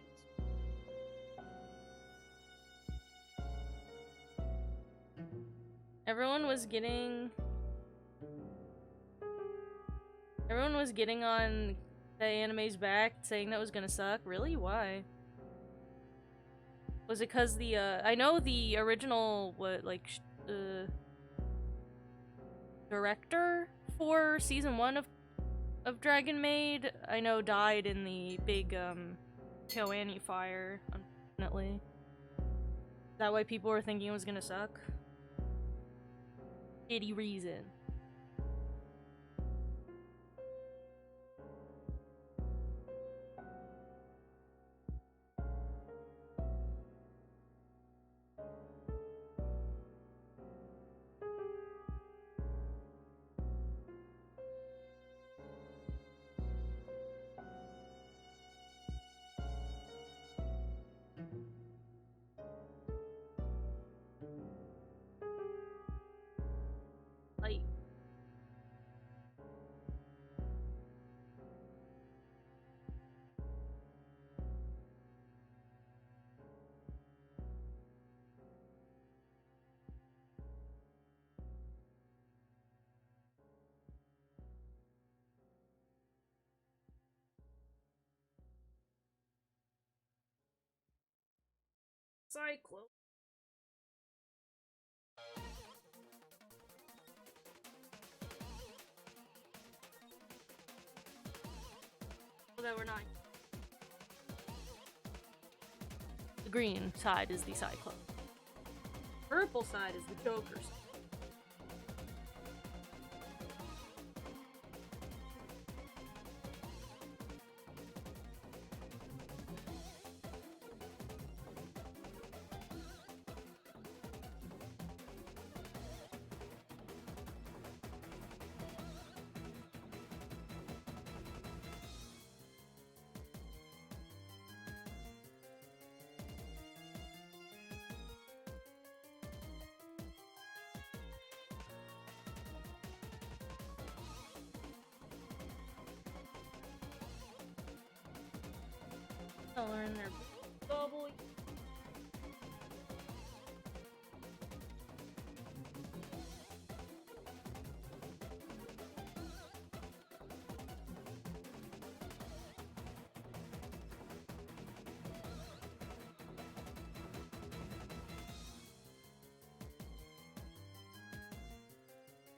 Everyone was getting on the anime's back, saying that was gonna suck. Really? Why? Was it because the, I know the original, director for season 1 of Dragon Maid, I know died in the big, KyoAni fire, unfortunately. Is that why people were thinking it was gonna suck? Shitty reason. Like, Cyclone. Although we're not. The green side is the Cyclone. Purple side is the Joker's. Color in their bubble.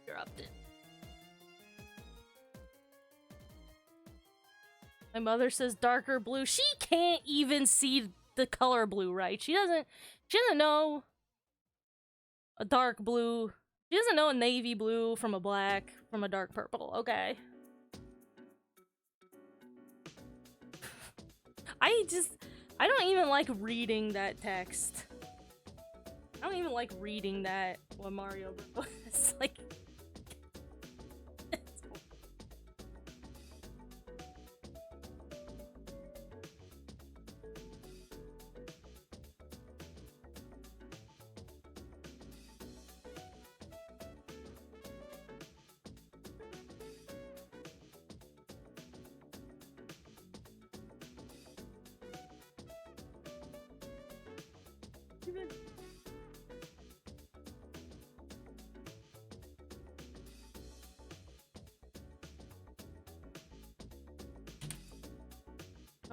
Dropped it. My mother says darker blue. She can't even see the color blue right. She doesn't know a dark blue. She doesn't know a navy blue from a black, from a dark purple, okay? I don't even like reading that text. I don't even like reading that what Mario Bros. Like,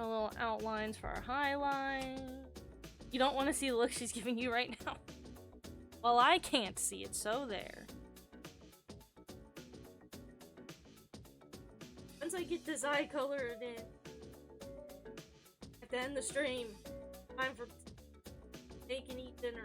a little outlines for our highlight. You don't want to see the look she's giving you right now. Well, I can't see it, so there. Once I get this eye colored in, at the end of the stream, time for take and eat dinner.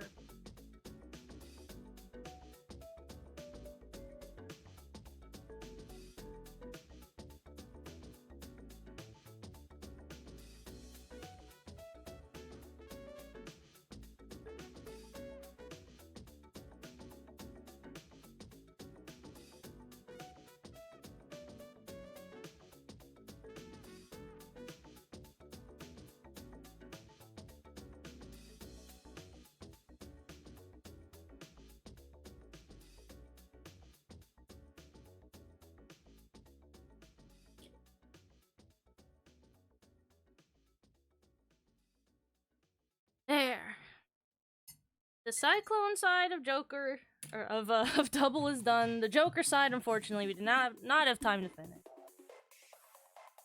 Cyclone side of Joker, or of Double is done. The Joker side, unfortunately, we did not have time to finish.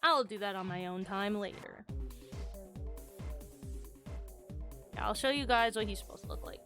I'll do that on my own time later. Yeah, I'll show you guys what he's supposed to look like.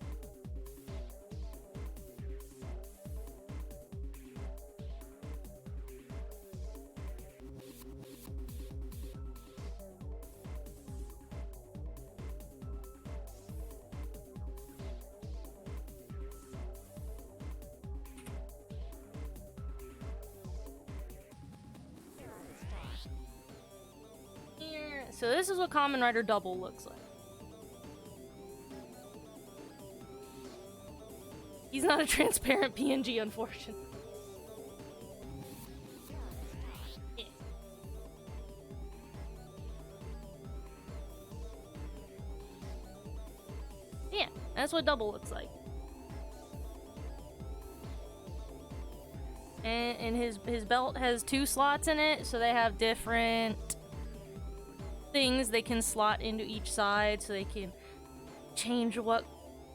So this is what Kamen Rider Double looks like. He's not a transparent PNG, unfortunately. Yeah. Yeah, that's what Double looks like. And his belt has 2 slots in it, so they have different things they can slot into each side, so they can change what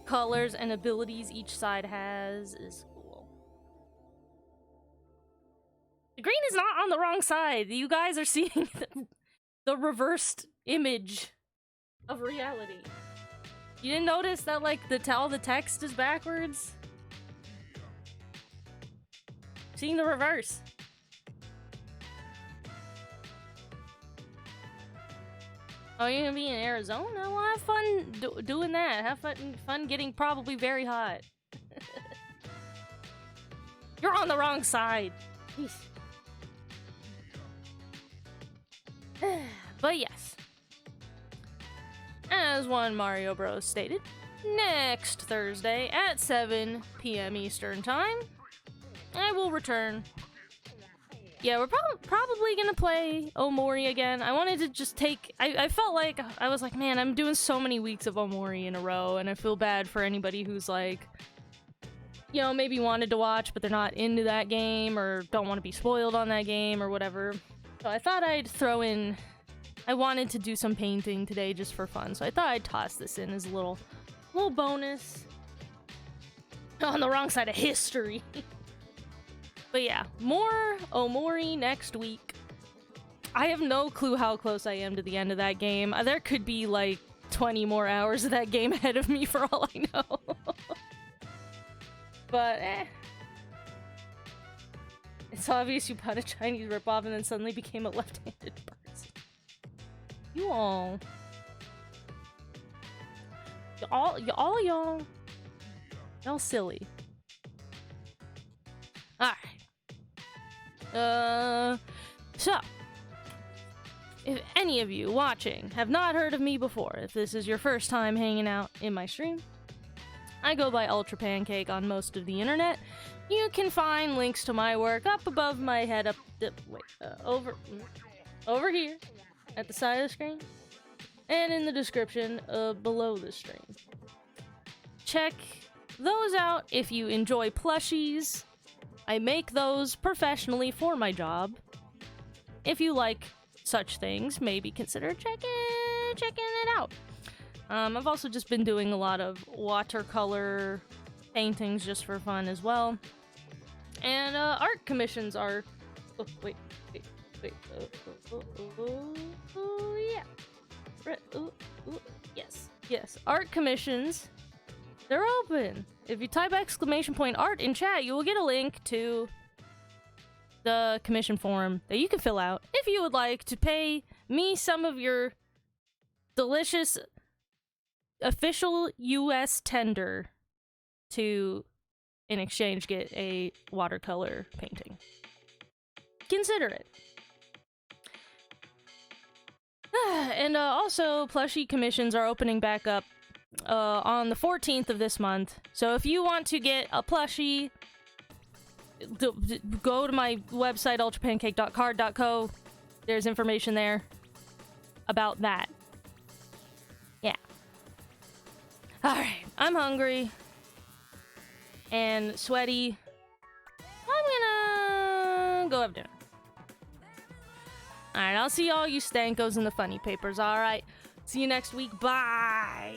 colors and abilities each side has. Is cool. The green is not on the wrong side. You guys are seeing the reversed image of reality. You didn't notice that, like, all the text is backwards? Seeing the reverse. Oh, you're gonna be in Arizona? Well, have fun doing that. Have fun getting probably very hot. You're on the wrong side. But yes. As one Mario Bros stated, next Thursday at 7 p.m. Eastern Time, I will return. Yeah, we're probably gonna play Omori again. I wanted to just take... I felt like... I was like, man, I'm doing so many weeks of Omori in a row, and I feel bad for anybody who's like... You know, maybe wanted to watch, but they're not into that game, or don't want to be spoiled on that game, or whatever. So I thought I'd throw in... I wanted to do some painting today just for fun, so I thought I'd toss this in as a little bonus. On the wrong side of history. But yeah, more Omori next week. I have no clue how close I am to the end of that game. There could be like 20 more hours of that game ahead of me for all I know. But it's obvious you bought a Chinese ripoff and then suddenly became a left-handed person. Y'all, y'all silly. Alright. So, if any of you watching have not heard of me before, if this is your first time hanging out in my stream, I go by Ultra Pancake on most of the internet. You can find links to my work up above my head, over here at the side of the screen, and in the description below the stream. Check those out if you enjoy plushies. I make those professionally for my job. If you like such things, maybe consider checking it out. I've also just been doing a lot of watercolor paintings just for fun as well. And art commissions are... Oh, wait. Yeah. Yes. Art commissions. They're open. If you type !art in chat, you will get a link to the commission form that you can fill out if you would like to pay me some of your delicious official US tender to, in exchange, get a watercolor painting. Consider it. And also, plushie commissions are opening back up on the 14th of this month. So if you want to get a plushie, go to my website, ultrapancake.card.co. There's information there about that. Yeah. Alright, I'm hungry and sweaty. I'm gonna go have dinner. Alright, I'll see all you stankos in the funny papers, alright? See you next week. Bye!